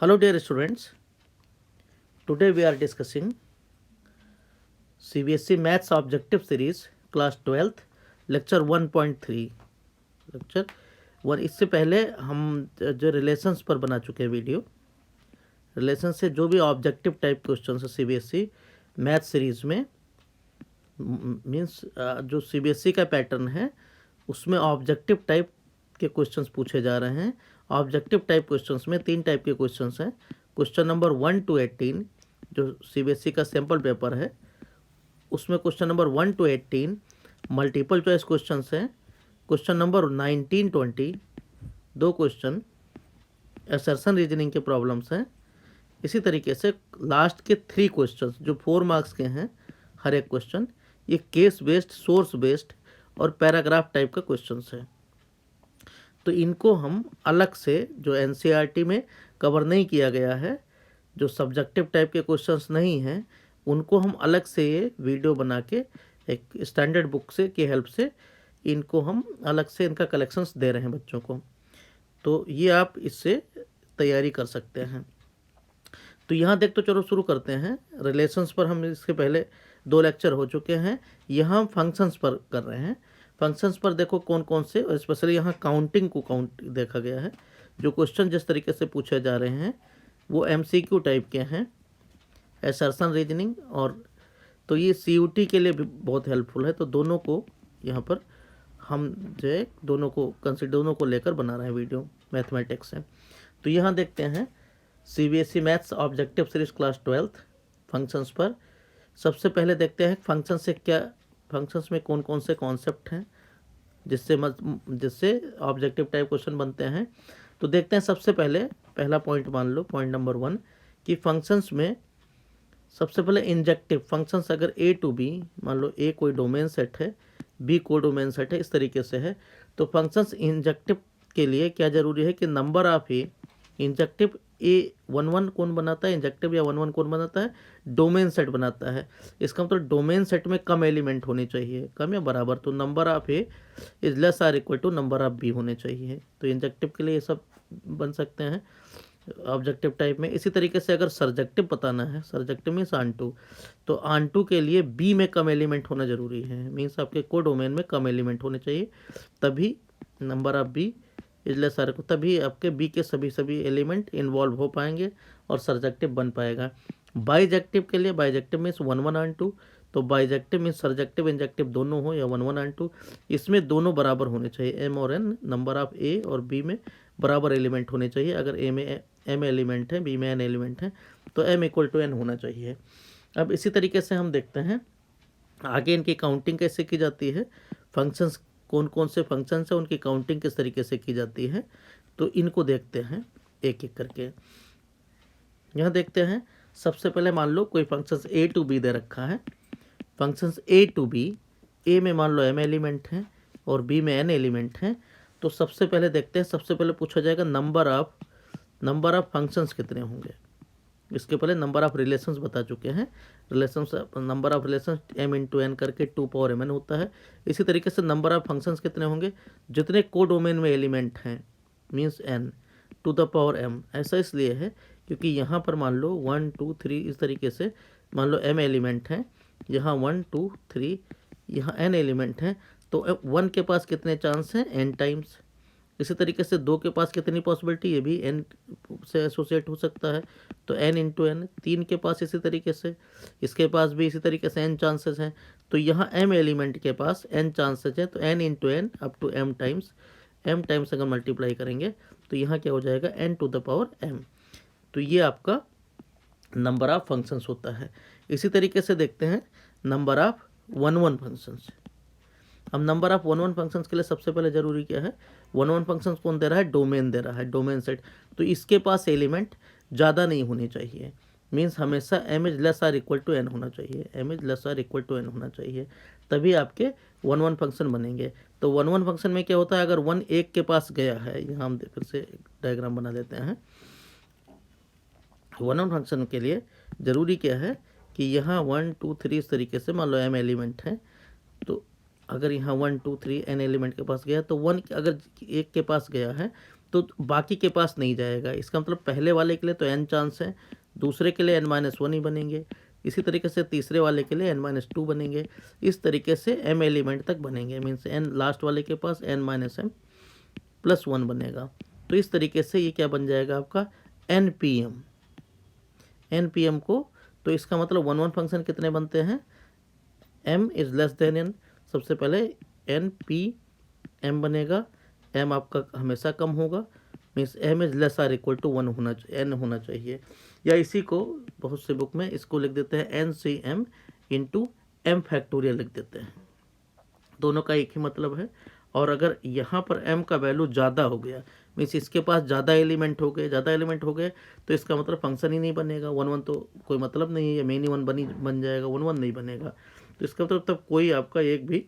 Hello dear students, today we are discussing CBSE Maths Objective Series Class 12th Lecture 1.3 lecture 1। इससे पहले हम जो relations पर बना चुके हैं वीडियो, रिलेशन से जो भी ऑब्जेक्टिव टाइप क्वेश्चन है CBSE मैथ्स सीरीज़ में मीन्स जो CBSE का पैटर्न है उसमें ऑब्जेक्टिव टाइप के क्वेश्चंस पूछे जा रहे हैं। ऑब्जेक्टिव टाइप क्वेश्चंस में 3 टाइप के क्वेश्चंस हैं। क्वेश्चन नंबर 1 to 18 जो CBSE का सैम्पल पेपर है उसमें question number 1 to 18 multiple choice questions हैं। क्वेश्चन नंबर 19-20 दो क्वेश्चन असर्शन रीजनिंग के प्रॉब्लम्स हैं। इसी तरीके से लास्ट के 3 क्वेश्चंस जो 4 मार्क्स के हैं हर एक क्वेश्चन, ये केस बेस्ड, सोर्स बेस्ड और पैराग्राफ टाइप का क्वेश्चंस है। तो इनको हम अलग से जो NCERT में कवर नहीं किया गया है, जो सब्जेक्टिव टाइप के क्वेश्चंस नहीं हैं, उनको हम अलग से ये वीडियो बना के एक स्टैंडर्ड बुक से की हेल्प से इनको हम अलग से इनका कलेक्शंस दे रहे हैं बच्चों को। तो ये आप इससे तैयारी कर सकते हैं। तो यहाँ देख तो चलो शुरू करते हैं। रिलेशंस पर हम इसके पहले 2 लेक्चर हो चुके हैं, यहाँ हम फंक्शंस पर कर रहे हैं। फंक्शंस पर देखो कौन कौन से, और स्पेशली यहाँ काउंटिंग को काउंट देखा गया है। जो क्वेश्चन जिस तरीके से पूछे जा रहे हैं वो MCQ टाइप के हैं, असर्शन रीजनिंग, और तो ये CUT के लिए भी बहुत हेल्पफुल है। तो दोनों को यहाँ पर हम जो है दोनों को लेकर बना रहे हैं वीडियो मैथमेटिक्स से। तो यहाँ देखते हैं CBSE maths objective series class 12th functions पर। सबसे पहले देखते हैं फंक्शंस में कौन कौन से कॉन्सेप्ट हैं जिससे ऑब्जेक्टिव टाइप क्वेश्चन बनते हैं। तो देखते हैं सबसे पहले पहला पॉइंट मान लो, पॉइंट नंबर 1 कि फंक्शंस में सबसे पहले इंजेक्टिव फंक्शंस अगर A to B, मान लो A कोई डोमेन सेट है, B को डोमेन सेट है, इस तरीके से है। तो फंक्शंस इंजेक्टिव के लिए क्या जरूरी है कि number of A injective A11 कौन बनाता है, इंजेक्टिव या 11 कौन बनाता है, डोमेन सेट बनाता है। इसका मतलब डोमेन सेट में कम एलिमेंट होने चाहिए, कम या बराबर। तो number of A is less or equal to number of B होने चाहिए। तो इंजेक्टिव के लिए ये सब बन सकते हैं ऑब्जेक्टिव टाइप में। इसी तरीके से अगर सर्जेक्टिव बताना है, सर्जेक्टिव मीन्स ऑनटू, तो ऑनटू के लिए बी में कम एलिमेंट होना जरूरी है। मीन्स आपके को डोमेन में कम एलिमेंट होने चाहिए, तभी नंबर ऑफ बी इसलिए सर को तभी आपके बी के सभी एलिमेंट इन्वॉल्व हो पाएंगे और सर्जेक्टिव बन पाएगा। बाइजेक्टिव के लिए, बाइजेक्टिव मीन्स 1-1 ऑन 2, तो बाइजेक्टिव मीन्स सर्जेक्टिव इंजेक्टिव दोनों हो या 1-1 ऑन 2, इसमें दोनों बराबर होने चाहिए। एम और एन, नंबर ऑफ ए और बी में बराबर एलिमेंट होने चाहिए। अगर ए में एम एलिमेंट है, बी में एन एलिमेंट है, तो एम इक्वल टू एन होना चाहिए। अब इसी तरीके से हम देखते हैं आगे इनकी काउंटिंग कैसे की जाती है, फंक्शंस कौन कौन से फंक्शंस है, उनकी काउंटिंग किस तरीके से की जाती है। तो इनको देखते हैं एक एक करके। यहाँ देखते हैं सबसे पहले मान लो कोई फंक्शंस A to B दे रखा है। Functions A to B, A में मान लो m एलिमेंट हैं और B में n एलिमेंट हैं। तो सबसे पहले देखते हैं, सबसे पहले पूछा जाएगा नंबर ऑफ फंक्शंस कितने होंगे। इसके पहले नंबर ऑफ रिलेशंस बता चुके हैं। Relations, number of relations m into n करके 2 पावर mn होता है। इसी तरीके से नंबर ऑफ फंक्शंस कितने होंगे, जितने को डोमेन में एलिमेंट हैं means n to the power m। ऐसा इसलिए है क्योंकि यहाँ पर मान लो 1 2 3 इस तरीके से मान लो m एलिमेंट हैं, यहाँ 1 2 3 यहाँ n एलिमेंट हैं, तो 1 के पास कितने चांस हैं, n टाइम्स। इसी तरीके से 2 के पास कितनी पॉसिबिलिटी, ये भी n से एसोसिएट हो सकता है, तो n इंटू एन। 3 के पास इसी तरीके से, इसके पास भी इसी तरीके से n चांसेस हैं। तो यहाँ m एलिमेंट के पास n चांसेस हैं, तो n into n up to m times अगर मल्टीप्लाई करेंगे तो यहाँ क्या हो जाएगा, n to the power m। तो ये आपका नंबर ऑफ फंक्शंस होता है। इसी तरीके से देखते हैं नंबर ऑफ 1-1 फंक्शंस। अब नंबर ऑफ 1-1 फंक्शंस के लिए सबसे पहले जरूरी क्या है, 1-1 फंक्शंस कौन दे रहा है, डोमेन दे रहा है, डोमेन सेट। तो इसके पास एलिमेंट ज़्यादा नहीं होने चाहिए, मीन्स हमेशा m is less or equal to n होना चाहिए, m is less or equal to n होना चाहिए, तभी आपके 1-1 फंक्शन बनेंगे। तो 1-1 फंक्शन में क्या होता है, अगर 1 एक के पास गया है, यहाँ हम फिर से डायग्राम बना लेते हैं। 1-1 फंक्शन के लिए ज़रूरी क्या है कि यहाँ 1 2 3 इस तरीके से मान लो m एलिमेंट है, तो अगर यहाँ 1 2 3 n एलिमेंट के पास गया, तो 1 अगर एक के पास गया है तो बाकी के पास नहीं जाएगा। इसका मतलब पहले वाले के लिए तो n चांस है, दूसरे के लिए n-1 ही बनेंगे, इसी तरीके से तीसरे वाले के लिए n-2 बनेंगे। इस तरीके से m एलिमेंट तक बनेंगे, मीन्स n लास्ट वाले के पास n-m+1 बनेगा। तो इस तरीके से ये क्या बन जाएगा आपका npm। npm को तो इसका मतलब 1 1 फंक्शन कितने बनते हैं, m is less than n। सबसे पहले npm बनेगा, m आपका हमेशा कम होगा, means m is less or equal to 1 होना n होना चाहिए। या इसी को बहुत से बुक में इसको लिख देते हैं NCM इंटू m फैक्टोरियल लिख देते हैं, दोनों का एक ही मतलब है। और अगर यहाँ पर m का वैल्यू ज़्यादा हो गया, मीन्स इसके पास ज़्यादा एलिमेंट हो गए, तो इसका मतलब फंक्शन ही नहीं बनेगा। 1 1 तो कोई मतलब नहीं है, मेन ही 1 बन जाएगा, 1 1 नहीं बनेगा। तो इसका मतलब तब कोई आपका एक भी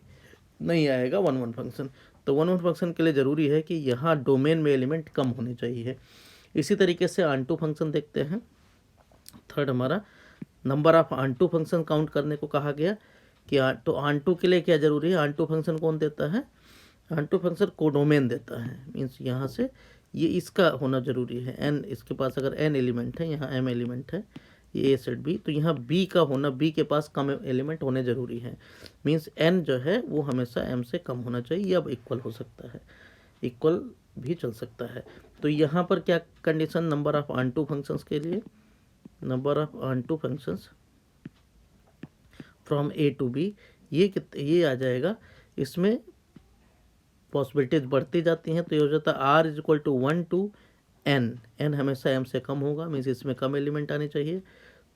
नहीं आएगा 1 1 फंक्शन। तो 1 1 फंक्शन के लिए ज़रूरी है कि यहाँ डोमेन में एलिमेंट कम होने चाहिए। इसी तरीके से ऑनटू फंक्शन देखते हैं। थर्ड हमारा number of onto function count करने को कहा गया कि तो ऑनटू के लिए क्या ज़रूरी है, ऑनटू फंक्शन कौन देता है, ऑनटू फंक्शन कोडोमेन देता है। मीन्स यहाँ से ये इसका होना ज़रूरी है, n इसके पास अगर n एलिमेंट है, यहाँ m एलिमेंट है, ये a सेट b, तो यहाँ b का होना, b के पास कम एलिमेंट होने ज़रूरी है। मीन्स n जो है वो हमेशा m से कम होना चाहिए, या अब इक्वल हो सकता है, इक्वल भी चल सकता है। तो यहाँ पर क्या condition, number of onto functions के लिए, number of onto functions from a to b, ये आ जाएगा। इसमें पॉसिबिलिटीज बढ़ती जाती हैं, तो ये हो जाता है r is equal to 1 to n, n हमेशा m से कम होगा, मीन्स इसमें कम एलिमेंट आने चाहिए,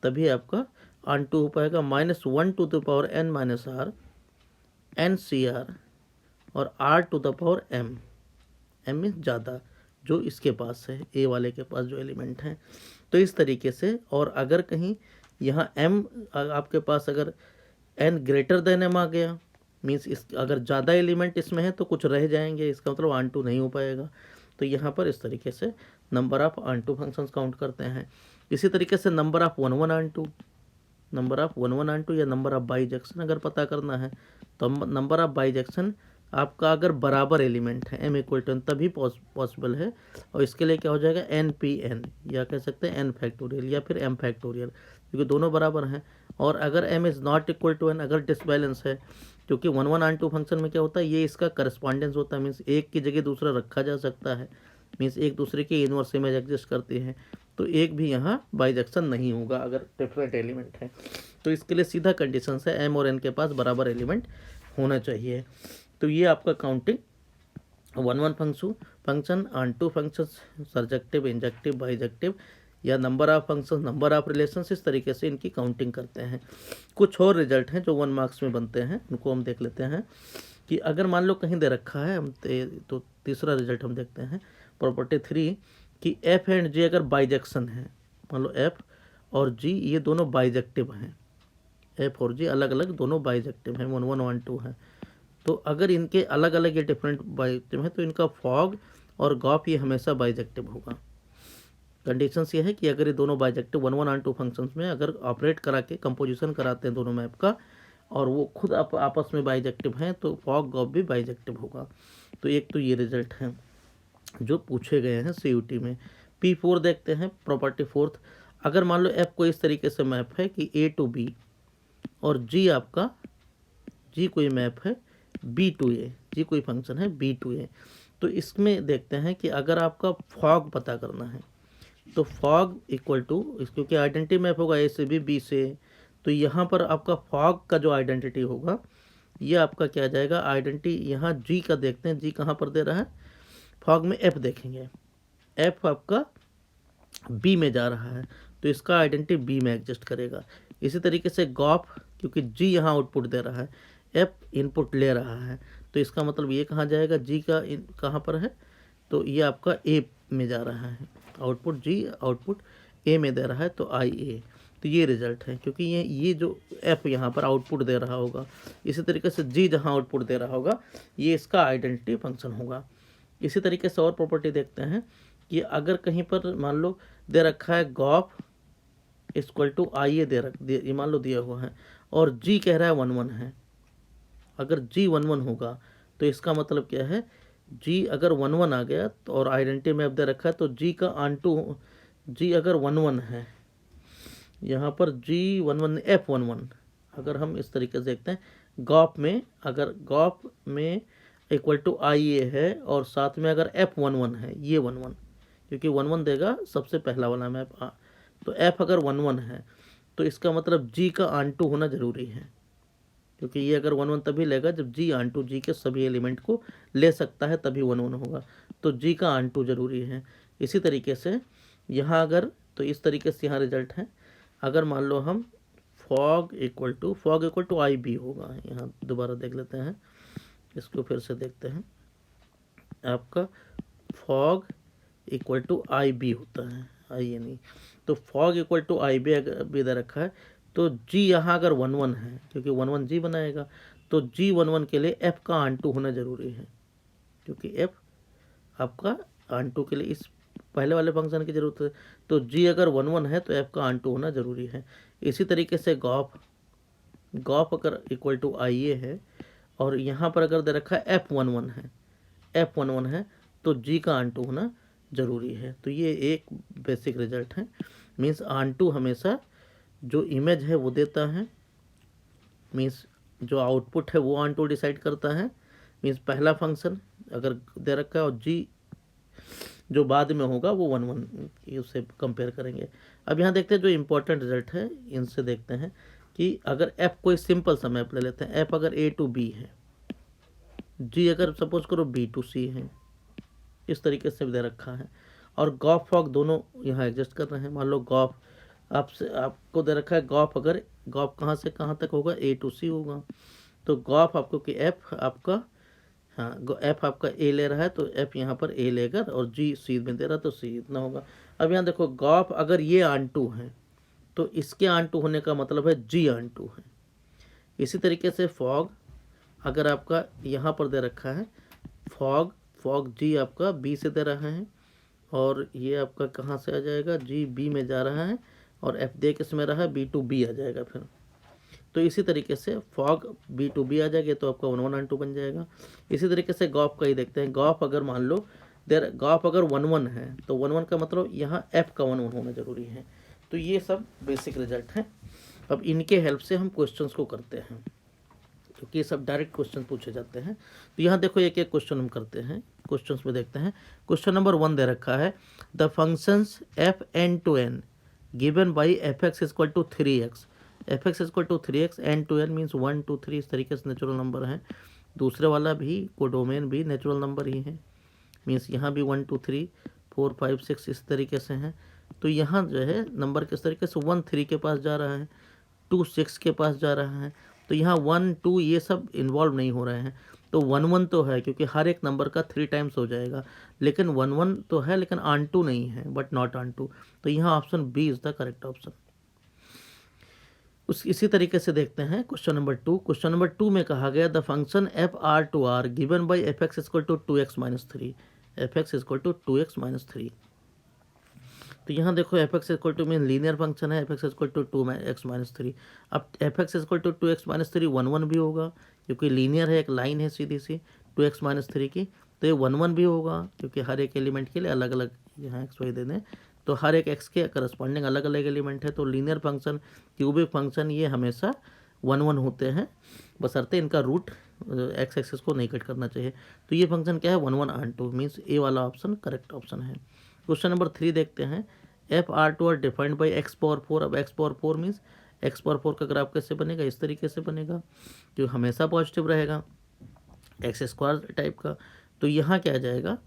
तभी आपका ऑनटू हो पाएगा। -1 to the power n minus r NCR और r to the power m, m means ज़्यादा जो इसके पास है, a वाले के पास जो एलिमेंट हैं। तो इस तरीके से, और अगर कहीं यहाँ m आपके पास अगर n ग्रेटर देन m आ गया, मीन्स इस अगर ज़्यादा एलिमेंट इसमें है तो कुछ रह जाएंगे, इसका मतलब ऑनटू नहीं हो पाएगा। तो यहाँ पर इस तरीके से number of onto functions count करते हैं। इसी तरीके से number of 1 1 onto, number of 1 1 onto या नंबर ऑफ बाइजेक्शन अगर पता करना है, तो नंबर ऑफ बाइजेक्शन आपका अगर बराबर एलिमेंट है m इक्वल टू n तभी पॉसिबल है। और इसके लिए क्या हो जाएगा npn, या कह सकते हैं n फैक्टोरियल या फिर m फैक्टोरियल, क्योंकि दोनों बराबर हैं। और अगर m is not equal to n, अगर डिसबैलेंस है, क्योंकि 1 1 ऑनटू फंक्शन में क्या होता है, ये इसका करस्पॉन्डेंस होता है, मीन्स एक की जगह दूसरा रखा जा सकता है, मीन्स एक दूसरे की इनवर्स इमेज एग्जिस्ट करती है, तो एक भी यहाँ बाइजेक्शन नहीं होगा अगर डिफरेंट एलिमेंट है। तो इसके लिए सीधा कंडीशन है m और n के पास बराबर एलिमेंट होना चाहिए। तो ये आपका counting 1 1 function, onto function, surjective, injective, bijective, या number of function, number of relations, इस तरीके से इनकी काउंटिंग करते हैं। कुछ और रिजल्ट हैं जो 1 मार्क्स में बनते हैं, उनको हम देख लेते हैं। कि अगर मान लो कहीं दे रखा है, हम तो तीसरा रिजल्ट हम देखते हैं, प्रॉपर्टी 3, कि f एंड g अगर बाइजेक्शन है, मान लो f और g ये दोनों बाइजेक्टिव हैं, f और g अलग अलग दोनों बाइजेक्टिव हैं, 1 1 1 2 है, तो अगर इनके अलग अलग ये डिफरेंट बाइजेक्टिव हैं, तो इनका फॉग और गॉप ये हमेशा बाइजेक्टिव होगा। कंडीशंस ये है कि अगर ये दोनों बाइजेक्टिव 1 1 ऑनटू फंक्शंस में अगर ऑपरेट करा के कंपोजिशन कराते हैं दोनों मैप का, और वो खुद आपस में बाइजेक्टिव हैं, तो फॉग गॉप भी बाइजेक्टिव होगा। तो एक तो ये रिजल्ट हैं जो पूछे गए हैं CUT में। P4 देखते हैं, प्रॉपर्टी 4, अगर मान लो f कोई इस तरीके से मैप है कि a टू b, और g कोई मैप है b टू a, g कोई फंक्शन है b टू a, तो इसमें देखते हैं कि अगर आपका फॉग पता करना है, तो फॉग इक्वल टू, क्योंकि आइडेंटिटी मैप होगा a से b से, तो यहाँ पर आपका फॉग का जो आइडेंटिटी होगा, ये आपका क्या आ जाएगा, आइडेंटिटी यहाँ g का देखते हैं, g कहाँ पर दे रहा है, फॉग में f देखेंगे, f आपका b में जा रहा है, तो इसका आइडेंटिटी b में एग्जिस्ट करेगा। इसी तरीके से गॉप, क्योंकि g यहाँ आउटपुट दे रहा है, f इनपुट ले रहा है, तो इसका मतलब ये कहाँ जाएगा, g का कहाँ पर है, तो ये आपका a में जा रहा है, आउटपुट g आउटपुट a में दे रहा है, तो IA। तो ये रिजल्ट है, क्योंकि ये जो f यहाँ पर आउटपुट दे रहा होगा, इसी तरीके से g जहाँ आउटपुट दे रहा होगा, ये इसका आइडेंटिटी फंक्शन होगा। इसी तरीके से और प्रॉपर्टी देखते हैं कि अगर कहीं पर मान लो दे रखा है गॉप इक्वल टू IA ये मान लो दिया हुआ है, और g कह रहा है 1 1 है, अगर g 1 1 होगा तो इसका मतलब क्या है, जी अगर 1 1 आ गया तो और आइडेंटिटी मैप दे रखा है तो जी का ऑन जी अगर 1 1 है, यहाँ पर G11 F11, अगर हम इस तरीके से देखते हैं गॉप में, अगर गॉप में इक्वल टू आई ए है और साथ में अगर F11 है, ये 1 1, क्योंकि 1 1 देगा सबसे पहला वाला मैप तो F अगर 1 1 है तो इसका मतलब G का ऑन टू होना ज़रूरी है, क्योंकि ये अगर 1 1 तभी लेगा जब G ऑन टू G के सभी एलिमेंट को ले सकता है, तभी 1 1 होगा, तो G का ऑन टू ज़रूरी है। इसी तरीके से यहाँ अगर, तो इस तरीके से यहाँ रिजल्ट है। अगर मान लो हम fog equal to I B होगा, यहाँ दोबारा देख लेते हैं, इसको फिर से देखते हैं, आपका fog equal to I B होता है, आई ए नहीं, तो fog equal to I B अगर भी दे रखा है तो जी यहाँ अगर 1 1 है, क्योंकि 1 1 जी बनाएगा, तो जी 1 1 के लिए एफ का ऑन टू होना ज़रूरी है, क्योंकि एफ आपका ऑन टू के लिए इस पहले वाले फंक्शन की ज़रूरत है, तो जी अगर 1 1 है तो एफ का ऑन टू होना ज़रूरी है। इसी तरीके से गॉप अगर इक्वल टू आई ए है और यहाँ पर अगर दे रखा है F11 है, F11 है तो जी का ऑन टू होना ज़रूरी है। तो ये एक बेसिक रिजल्ट है, मीन्स ऑन टू हमेशा जो इमेज है वो देता है, मीन्स जो आउटपुट है वो ऑन टू डिसाइड करता है, मीन्स पहला फंक्शन अगर दे रखा है और जी जो बाद में होगा वो 1 1 उससे कंपेयर करेंगे। अब यहाँ देखते हैं जो इम्पोर्टेंट रिजल्ट है, इनसे देखते हैं कि अगर f कोई सिंपल सा मैप ले लेते हैं, f अगर a टू b है, g अगर सपोज करो b टू c है, इस तरीके से दे रखा है, और गॉप फॉग दोनों यहाँ एडजस्ट कर रहे हैं। मान लो गॉप आपको दे रखा है, गॉप कहाँ से कहाँ तक होगा, a टू c होगा, तो गॉप आपको कि f आपका, हाँ एफ आपका ए ले रहा है तो एफ यहाँ पर ए लेगा, और जी सी में दे रहा तो सी इतना होगा। अब यहाँ देखो गॉप अगर ये ऑन टू है तो इसके ऑन टू होने का मतलब है जी ऑन टू है। इसी तरीके से फॉग अगर आपका यहाँ पर दे रखा है, फॉग जी आपका बी से दे रहा है, और ये आपका कहाँ से आ जाएगा, जी बी में जा रहा है, और एफ दे किस में रहा है, बी टू बी आ जाएगा फिर। तो इसी तरीके से फॉग बी टू बी आ जाएगा तो आपका 1 1 ऑन टू बन जाएगा। इसी तरीके से गॉप का ही देखते हैं, गॉप अगर मान लो गॉप अगर 1 1 है तो 1 1 का मतलब यहाँ एफ का 1 1 होना ज़रूरी है। तो ये सब बेसिक रिजल्ट हैं। अब इनके हेल्प से हम क्वेश्चंस को करते हैं, क्योंकि ये सब डायरेक्ट क्वेश्चन पूछे जाते हैं। तो यहाँ देखो एक एक क्वेश्चन हम करते हैं, क्वेश्चंस में देखते हैं। क्वेश्चन नंबर 1 दे रखा है, the functions F N to N given by F x equal to 3x, F x equal to 3x, N to N means 1 2 3, इस तरीके से नेचुरल नंबर है। दूसरे वाला भी कोडोमेन भी नेचुरल नंबर ही है, मीन्स यहाँ भी 1 2 3 4 5 6 इस तरीके से हैं। तो यहाँ जो है नंबर किस तरीके से 1 3 के पास जा रहा है, 2 6 के पास जा रहा है, तो यहाँ 1 2 ये सब इन्वॉल्व नहीं हो रहे हैं। तो 1 1 तो है क्योंकि हर एक नंबर का 3 टाइम्स हो जाएगा, लेकिन 1 1 तो है लेकिन ऑन टू नहीं है, बट नॉट ऑन टू, तो यहाँ option B is the correct option. इसी तरीके से देखते हैं क्वेश्चन नंबर 2। क्वेश्चन नंबर 2 में कहा गया, the function F R to R given by F x equal to 2x minus 3, F x equal to 2x minus 3। तो यहाँ देखो f x equal to mean linear function है, F x equal to 2x minus 3। अब f x equal to 2x minus 3 1 1 भी होगा, क्योंकि linear है, एक लाइन है सीधी सी 2x माइनस 3 की, तो ये 1 1 भी होगा, क्योंकि हर एक एलिमेंट के लिए अलग अलग यहाँ एक्स वाई दे दें, तो हर एक एक्स के करस्पॉन्डिंग अलग अलग एलिमेंट है। तो लीनियर फंक्शन, क्यूबिक फंक्शन, ये हमेशा 1 1 होते हैं, बशर्ते इनका रूट एक्स एक्सिस को नहीं कट करना चाहिए। तो ये फंक्शन क्या है, 1 1 ऑन टू, मीन्स ए वाला ऑप्शन करेक्ट ऑप्शन है। क्वेश्चन नंबर 3 देखते हैं, F R to R defined by X power 4। अब X power 4 means X power 4 का ग्राफ कैसे बनेगा, इस तरीके से बनेगा, जो हमेशा पॉजिटिव रहेगा, एक्स स्क्वायर टाइप का। तो यहाँ क्या आ जाएगा,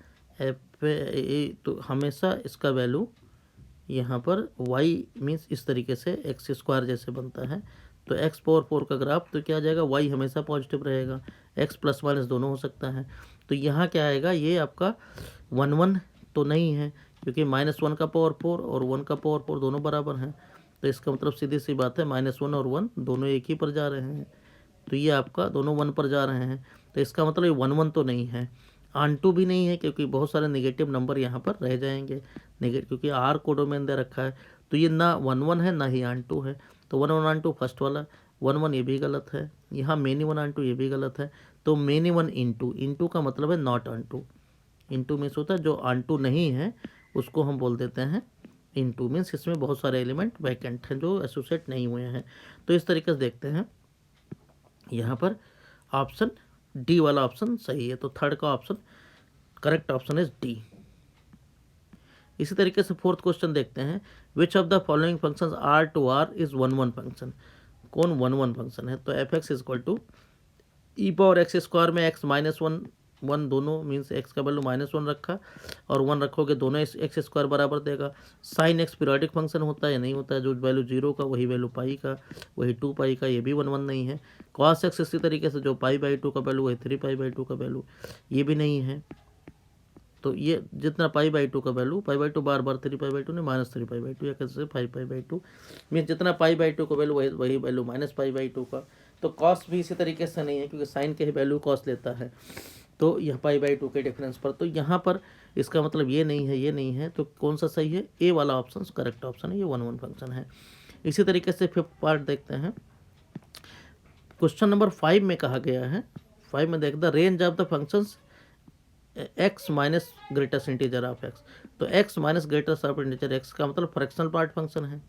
एफ तो हमेशा इसका वैल्यू यहाँ पर y मीन्स इस तरीके से एक्स स्क्वायर जैसे बनता है, तो एक्स पावर 4 का ग्राफ तो क्या आ जाएगा, y हमेशा पॉजिटिव रहेगा, x प्लस माइनस दोनों हो सकता है। तो यहाँ क्या आएगा, ये आपका 1 1 तो नहीं है, क्योंकि -1 का पावर 4 और 1 का पावर 4 दोनों बराबर हैं, तो इसका मतलब सीधी सी बात है -1 और 1 दोनों एक ही पर जा रहे हैं, तो ये आपका दोनों 1 पर जा रहे हैं, तो इसका मतलब ये 1 1 तो नहीं है, ऑन टू भी नहीं है, क्योंकि बहुत सारे नेगेटिव नंबर यहाँ पर रह जाएंगे, क्योंकि आर कोडोमेन दे रखा है, तो ये ना 1 1 है ना ही ऑन टू है। तो 1 1 ऑन टू फर्स्ट वाला 1 1 ये भी गलत है, यहाँ मेनी 1 ऑन टू ये भी गलत है, तो मेनी वन इंटू का मतलब है नॉट अनटू। इंटू मीन्स होता है जो अनटू नहीं है उसको हम बोल देते हैं इंटू। मीन्स इसमें बहुत सारे एलिमेंट वैकेंट हैं जो एसोसिएट नहीं हुए हैं। तो इस तरीके से देखते हैं यहाँ पर ऑप्शन डी वाला ऑप्शन सही है। तो थर्ड का option correct option is D. इसी तरीके से फोर्थ क्वेश्चन देखते हैं, which of the following functions R to R is one one function. कौन वन वन फंक्शन है? तो F X is equal to E power x square में X minus one, one दोनों मीन्स एक्स का value -1 रखा और 1 रखोगे दोनों एक्स स्क्वायर बराबर देगा। साइन एक्स पीरियोडिक फंक्शन होता है या नहीं होता है? जो वैल्यू 0 का वही वैल्यू पाई का, वही 2 पाई का, ये भी 1 1 नहीं है। कॉस एक्स इसी तरीके से जो पाई/2 का वैल्यू वही 3 पाई/2 का वैल्यू, ये भी नहीं है। तो ये जितना पाई/2 का वैल्यू, पाई/2 बार बार 3 पाई/2 नहीं, -3 पाई/2 या कैसे 5 पाई/2 मीन जितना पाई/2 का वैल्यू वही वैल्यू -पाई/2 का। तो कॉस भी इसी तरीके से नहीं है क्योंकि साइन के ही वैल्यू कॉस लेता है। तो यह पाई/2 के डिफरेंस पर, तो यहाँ पर इसका मतलब ये नहीं है, ये नहीं है। तो कौन सा सही है? ए वाला ऑप्शन करेक्ट ऑप्शन है, ये 1 1 फंक्शन है। इसी तरीके से फिफ्थ पार्ट देखते हैं। क्वेश्चन नंबर 5 में कहा गया है, 5 में देख the range of the functions x minus greatest integer of x. तो x minus greatest of integer x का मतलब फ्रैक्शनल पार्ट फंक्शन है।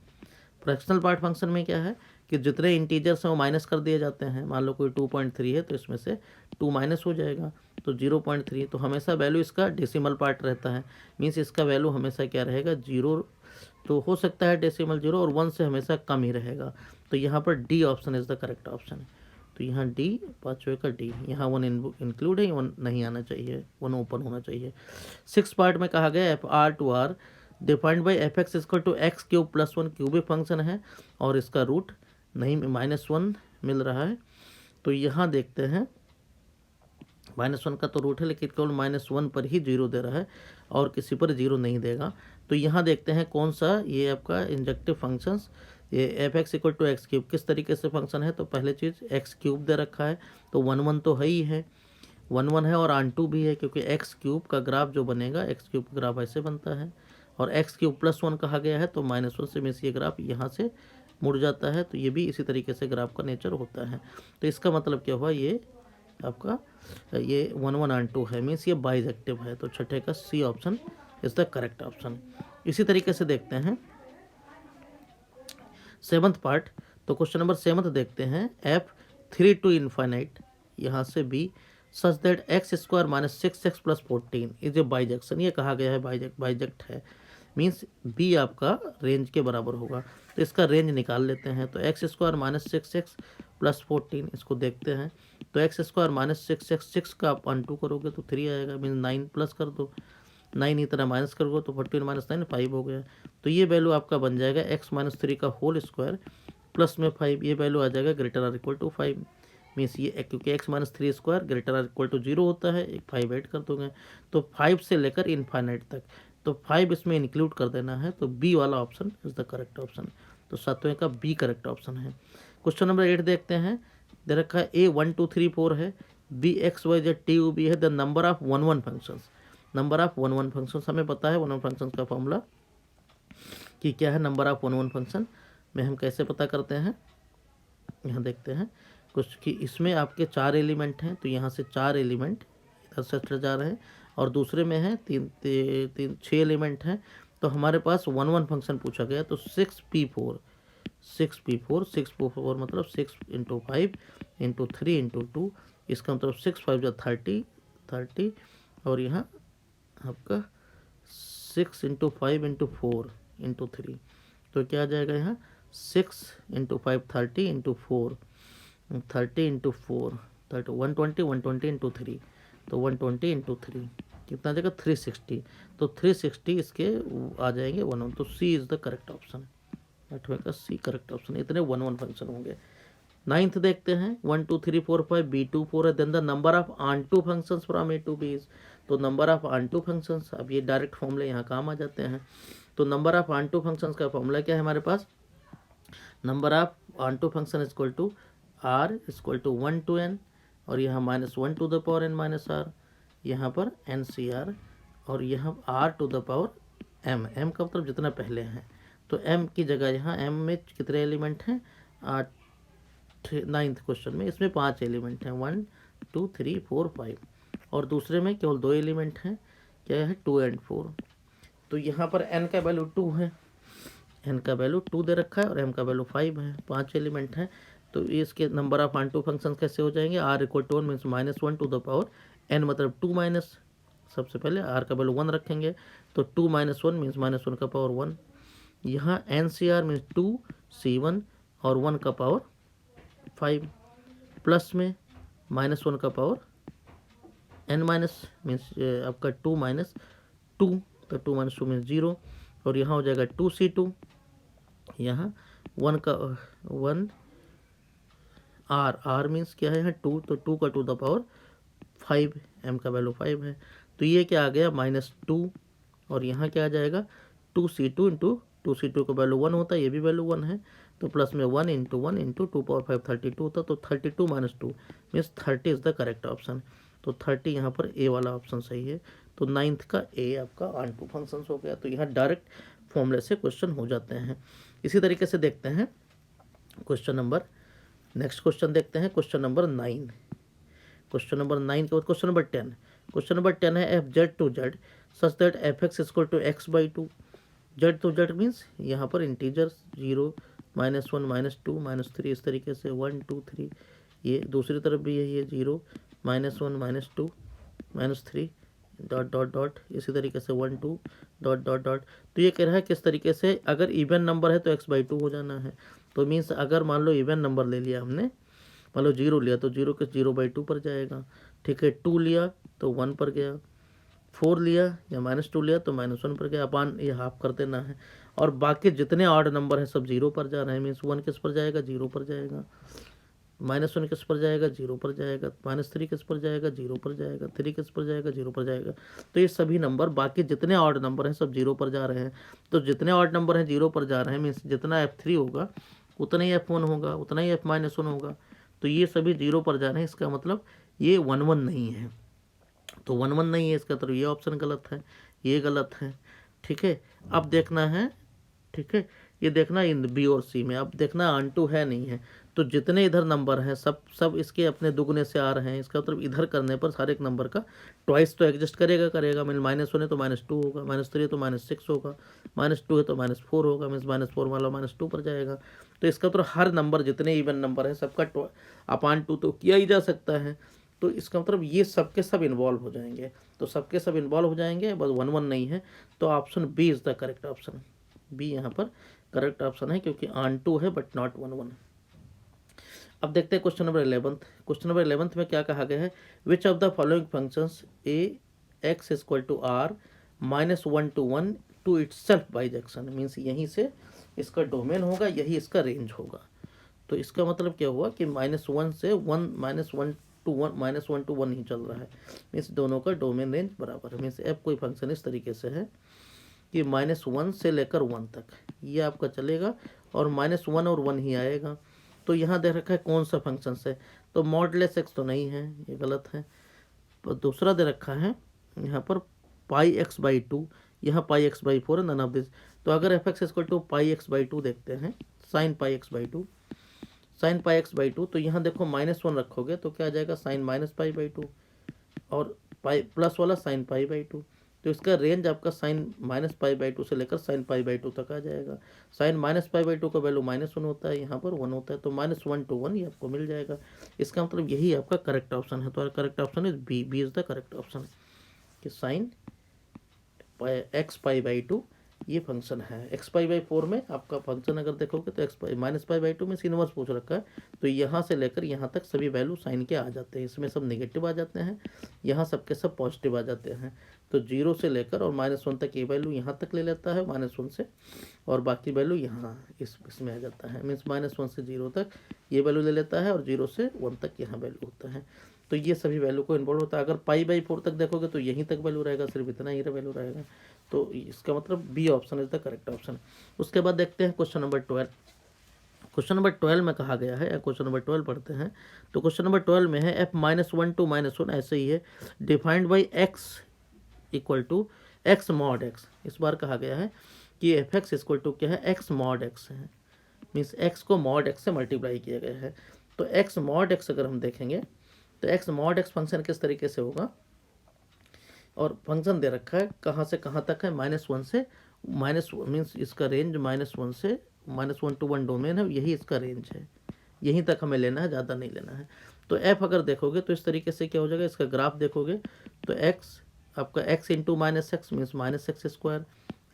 फ्रैक्शनल पार्ट फंक्शन में क्या है कि जितने इंटीजर्स हैं वो माइनस कर दिए जाते हैं। मान लो कोई 2.3 है तो इसमें से 2 माइनस हो जाएगा तो 0.3। तो हमेशा वैल्यू इसका डेसिमल पार्ट रहता है, मीन्स इसका वैल्यू हमेशा क्या रहेगा? 0। तो हो सकता है डेसिमल 0 और 1 से हमेशा कम ही रहेगा। तो यहाँ पर D option is the correct option. तो यहाँ डी, पाँचवें का डी, यहाँ 1 इंक्लूड है, 1 नहीं आना चाहिए, 1 ओपन होना चाहिए। 6 पार्ट में कहा गया F R to R defined by F x equal to x cube plus 1 cubic function है और इसका रूट नहीं -1 मिल रहा है। तो यहाँ देखते हैं -1 का तो रूट है लेकिन केवल -1 पर ही 0 दे रहा है और किसी पर 0 नहीं देगा। तो यहाँ देखते हैं कौन सा ये आपका इंजेक्टिव फंक्शंस, ये F x equal to x cube किस तरीके से फंक्शन है। तो पहले चीज़ एक्स क्यूब दे रखा है तो 1 1 तो है ही है, 1 1 है और ऑन2 भी है क्योंकि एक्स क्यूब का ग्राफ जो बनेगा, एक्स क्यूब का ग्राफ ऐसे बनता है और एक्स क्यूब प्लस 1 कहा गया है तो -1 से मीन्स ये ग्राफ यहाँ से मुड़ जाता है। तो ये भी इसी तरीके से ग्राफ का नेचर होता है। तो इसका मतलब क्या हुआ, ये आपका ये 1 1 ऑन2 है, मीन्स ये बाइजेक्टिव है। तो छठे का C option is the correct option. इसी तरीके से देखते हैं 7th पार्ट। तो क्वेश्चन नंबर 7 देखते हैं, एफ 3 टू इन्फाइनाइट यहाँ से B such that X square minus 6x plus 14 is a bijection. ये कहा गया है बाइजेक्ट है, मीन्स बी आपका रेंज के बराबर होगा। तो इसका रेंज निकाल लेते हैं। तो x square minus 6x plus 14 इसको देखते हैं। तो एक्स स्क्वायर माइनस 6x, 6 का आप ऑन2 करोगे तो 3 आएगा, मीन्स 9 प्लस कर दो, 9 ही तरह माइनस करोगे तो 14 माइनस 9 5 हो गया। तो ये वैल्यू आपका बन जाएगा x माइनस 3 का होल स्क्वायर प्लस में 5, ये वैल्यू आ जाएगा greater or equal to 5। Means ये क्योंकि x minus 3 square greater or equal to 0 होता है, एक 5 ऐड कर दोगे तो 5 से लेकर इनफाइनाइट तक। तो 5 इसमें इंक्लूड कर देना है। तो बी वाला option is the correct option. तो 7वें का बी करेक्ट ऑप्शन है। क्वेश्चन नंबर 8 देखते हैं, दे रखा है ए 1 2 3 4 है, b x Y Z t u b है, the number of 1 1 functions. Number of 1 1 functions हमें पता है 1 1 फंक्शन का फॉर्मूला कि क्या है। नंबर ऑफ 1 1 फंक्शन में हम कैसे पता करते हैं, यहाँ देखते हैं कुछ कि इसमें आपके 4 एलिमेंट हैं। तो यहाँ से 4 एलिमेंट इधर से जा रहे हैं और दूसरे में है 6 एलिमेंट हैं। तो हमारे पास 1 1 फंक्शन पूछा गया। तो 6p4 मतलब 6 इंटू 5 इंटू 3 इंटू 2, इसका मतलब 6 5 30 और यहाँ आपका 6 इंटू 5 इंटू 4 इंटू 3। तो क्या आ जाएगा यहाँ 6 इंटू 5 30 इंटू 4 30 इंटू 4 120 इंटू 3। तो 120 इंटू 3 कितना आ जाएगा 360। तो 360 इसके आ जाएंगे 1 1। तो सी इज़ द करेक्ट ऑप्शन। 8वें का सी करेक्ट ऑप्शन। इतने 1 1 फंक्शन होंगे। 9th देखते हैं 1 2 3 4 5 b2 4 है, then the number of onto functions from A to B is. तो नंबर ऑफ ऑन2 फंक्शंस, अब ये डायरेक्ट फॉर्मूले यहाँ काम आ जाते हैं। तो नंबर ऑफ ऑन2 फंक्शंस का फॉर्मूला क्या है हमारे पास, number of onto function equal to R equal to 1 to n और यहाँ -1 to the power n minus R, यहाँ पर NCR और यहाँ r to the power m। m का मतलब जितना पहले हैं। तो m की जगह यहाँ m में कितने एलिमेंट हैं, 9th क्वेश्चन में इसमें 5 एलिमेंट हैं, 1 2 3 4 5 और दूसरे में केवल 2 एलिमेंट हैं, क्या है 2 और 4। तो यहाँ पर n का वैल्यू 2 है, n का वैल्यू 2 दे रखा है और m का वैल्यू 5 है, 5 एलिमेंट हैं। तो इसके number of onto function कैसे हो जाएंगे, r equal to 1 means -1 to the power n मतलब 2 माइनस, सबसे पहले r का वैल्यू 1 रखेंगे तो 2 - 1 मीन्स -1 का पावर 1। यहाँ NCR मीन्स 2 C1 और 1 का पावर 5 प्लस में -1 का पावर n माइनस मीन्स आपका 2 माइनस 2, तो 2 - 2 मीन्स 0 और यहाँ हो जाएगा 2C2, यहाँ 1 का 1 R मीन्स क्या है यहाँ 2, तो 2 का टू द पावर 5, m का वैल्यू 5 है। तो ये क्या आ गया -2 और यहाँ क्या आ जाएगा 2C2 इंटू 2C2 का वैल्यू 1 होता है, ये भी वैल्यू 1 है, तो प्लस में 1 इंटू 1 इंटू 2 पावर 5 32 होता, तो 32 - 2 means 30 is the correct option. तो 30 यहाँ पर ए वाला ऑप्शन सही है। तो 9th का ए आपका ऑन टू फंक्शंस हो गया। तो यहाँ डायरेक्ट फॉर्मूले से क्वेश्चन हो जाते हैं। इसी तरीके से देखते हैं क्वेश्चन नंबर, नेक्स्ट क्वेश्चन देखते हैं क्वेश्चन नंबर 9। क्वेश्चन नंबर 9 के बाद क्वेश्चन नंबर 10। क्वेश्चन नंबर 10 है FZ to Z such that fx equal to x/2। Z to Z means यहाँ पर इंटीजर 0 -1 -2 -3 इस तरीके से 1 2 3, ये दूसरी तरफ भी है ये 0 -1 -2 -3 डॉट डॉट डॉट, इसी तरीके से 1 2 डॉट डॉट डॉट। तो ये कह रहा है किस तरीके से अगर इवन नंबर है तो x/2 हो जाना है। तो मीन्स अगर मान लो इवन नंबर ले लिया हमने, मान लो 0 लिया तो 0 के 0/2 पर जाएगा, ठीक है। 2 लिया तो 1 पर गया, 4 लिया या -2 लिया तो -1 पर गया, अपान ये हाफ कर देना है। और बाकी जितने ऑड नंबर हैं सब 0 पर जा रहे हैं, मीन्स 1 किस पर जाएगा 0 पर जाएगा, -1 किस पर जाएगा 0 पर जाएगा, -3 किस पर जाएगा 0 पर जाएगा, 3 किस पर जाएगा 0 पर जाएगा। तो ये सभी नंबर बाकी जितने ऑड नंबर हैं सब 0 पर जा रहे हैं। तो जितने ऑड नंबर हैं 0 पर जा रहे हैं, मीन्स जितना F3 होगा उतना ही F1 होगा, उतना ही F-1 होगा। तो ये सभी 0 पर जा रहे हैं, इसका मतलब ये 1 1 नहीं है। तो 1 1 नहीं है, इसका मतलब ये ऑप्शन गलत है, ये गलत है, ठीक है। अब देखना है, ठीक है, ये देखना इन बी और सी में, अब देखना ऑन टू है नहीं है। तो जितने इधर नंबर हैं सब इसके अपने दुगने से आ रहे हैं, इसका मतलब इधर करने पर सारे एक नंबर का ट्वाइस तो एग्जिस्ट करेगा। मीन -1 है तो -2 होगा, -3 है तो -6 होगा, -2 है तो -4 होगा, मीन्स -4 वाला -2 पर जाएगा। तो इसका मतलब हर नंबर जितने इवन नंबर है सबका अपान 2 तो किया ही जा सकता है। तो इसका मतलब ये सब के सब इन्वॉल्व हो जाएंगे, तो सबके सब इन्वॉल्व हो जाएंगे, बस 1 1 नहीं है। तो option B is the correct option, B यहाँ पर करेक्ट ऑप्शन है, क्योंकि ऑन टू है बट नॉट 1 1। अब देखते हैं क्वेश्चन नंबर 11। क्वेश्चन नंबर 11 में क्या कहा गया है, which of the following functions A X equal to R -1 to 1 to itself bijection, means यहीं से इसका डोमेन होगा, यही इसका रेंज होगा। तो इसका मतलब क्या हुआ कि -1 से 1 -1 to 1 ही चल रहा है, मीन्स दोनों का डोमेन रेंज बराबर है। मीन्स एफ कोई फंक्शन इस तरीके से है कि -1 से लेकर 1 तक ये आपका चलेगा और -1 और 1 ही आएगा। तो यहाँ दे रखा है कौन सा फंक्शन है, तो मॉडलेस एक्स तो नहीं है, ये गलत है। तो दूसरा दे रखा है यहाँ पर πx/2, यहाँ πx/4 है, नन ऑफ दिस। तो अगर fx इक्वल टू πx/2 देखते हैं, sin πx/2, sin πx/2, तो यहाँ देखो -1 रखोगे तो क्या आ जाएगा sin -π/2 और पाई प्लस वाला sin π/2। तो इसका रेंज आपका sin -π/2 से लेकर sin π/2 तक आ जाएगा। sin -π/2 का वैल्यू -1 होता है, यहाँ पर 1 होता है, तो -1 to 1 ये आपको मिल जाएगा। इसका मतलब यही आपका करेक्ट ऑप्शन है। तो correct option is B, B is the correct option कि sin x π/2 ये फंक्शन है। x π/4 में आपका फंक्शन अगर देखोगे तो -π/2 में इनवर्स पूछ रखा है, तो यहाँ से लेकर यहाँ तक सभी वैल्यू साइन के आ जाते हैं, इसमें सब नेगेटिव आ जाते हैं, यहाँ सबके सब पॉजिटिव आ जाते हैं। तो 0 से लेकर और -1 तक ये वैल्यू यहाँ तक ले लेता है -1 से, और बाकी वैल्यू यहाँ इसमें आ जाता है, मीन्स -1 से 0 तक ये वैल्यू ले लेता है और 0 से 1 तक यहाँ वैल्यू होता है। तो ये सभी वैल्यू को इन्वॉल्व होता है। अगर π/4 तक देखोगे तो यहीं तक वैल्यू रहेगा, सिर्फ इतना ही वैल्यू रहेगा। तो इसका मतलब B option is the correct option. उसके बाद देखते हैं क्वेश्चन नंबर 12। क्वेश्चन नंबर 12 में कहा गया है, क्वेश्चन नंबर 12 पढ़ते हैं। तो क्वेश्चन नंबर 12 में है f-1 to -1 ऐसे ही है, defined by x equal to x mod x। इस बार कहा गया है कि fx इक्वल टू क्या है, x mod x है, मीन्स x को mod x से मल्टीप्लाई किया गया है। तो x mod x अगर हम देखेंगे तो एक्स मॉड एक्स फंक्शन किस तरीके से होगा, और फंक्शन दे रखा है कहाँ से कहाँ तक है, -1 से माइनस मीन्स इसका रेंज -1 से -1 to 1 डोमेन है, यही इसका रेंज है, यहीं तक हमें लेना है, ज़्यादा नहीं लेना है। तो एफ अगर देखोगे तो इस तरीके से क्या हो जाएगा, इसका ग्राफ देखोगे तो एक्स आपका x into -x means -x²,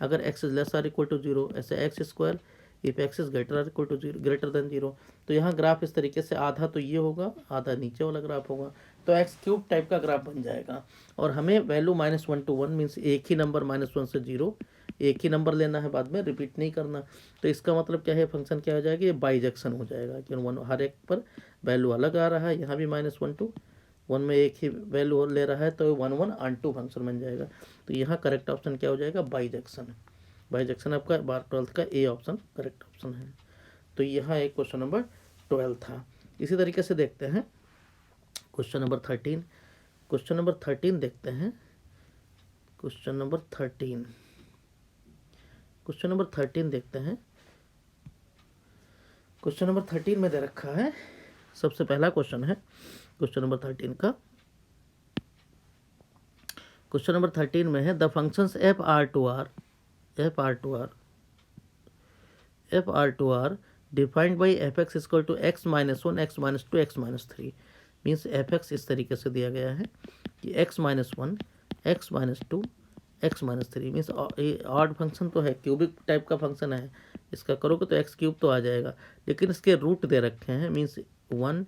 अगर x is less or equal to 0 ऐसे x² if x is greater than 0। तो यहाँ ग्राफ इस तरीके से आधा तो ये होगा, आधा नीचे वाला ग्राफ होगा, तो x³ टाइप का ग्राफ बन जाएगा। और हमें वैल्यू -1 to 1 मीन्स एक ही नंबर -1 से 0 एक ही नंबर लेना है, बाद में रिपीट नहीं करना। तो इसका मतलब क्या है, फंक्शन क्या हो जाएगा, ये बाइजेक्शन हो जाएगा, क्योंकि हर एक पर वैल्यू अलग आ रहा है, यहाँ भी -1 to 1 में एक ही वैल्यू ले रहा है, तो 1 1 ऑन 2 फंक्शन बन जाएगा। तो यहाँ करेक्ट ऑप्शन क्या हो जाएगा, बाइजेक्शन। बाइजेक्शन आपका 12th का ए ऑप्शन करेक्ट ऑप्शन है। तो यहाँ एक क्वेश्चन नंबर 12 था। इसी तरीके से देखते हैं क्वेश्चन नंबर 13। क्वेश्चन नंबर 13 देखते हैं, क्वेश्चन नंबर 13, क्वेश्चन नंबर 13 देखते हैं। क्वेश्चन नंबर 13 में दे रखा है, सबसे पहला क्वेश्चन है क्वेश्चन नंबर 13 का। क्वेश्चन नंबर 13 में है the functions F R to R defined by F x equal to x -1 x -2 x -3 means F X इस तरीके से दिया गया है कि x -1 x -2 x -3 means odd function तो है, क्यूबिक टाइप का फंक्शन है, इसका करोगे तो x³ तो आ जाएगा, लेकिन इसके रूट दे रखे हैं, मीन्स 1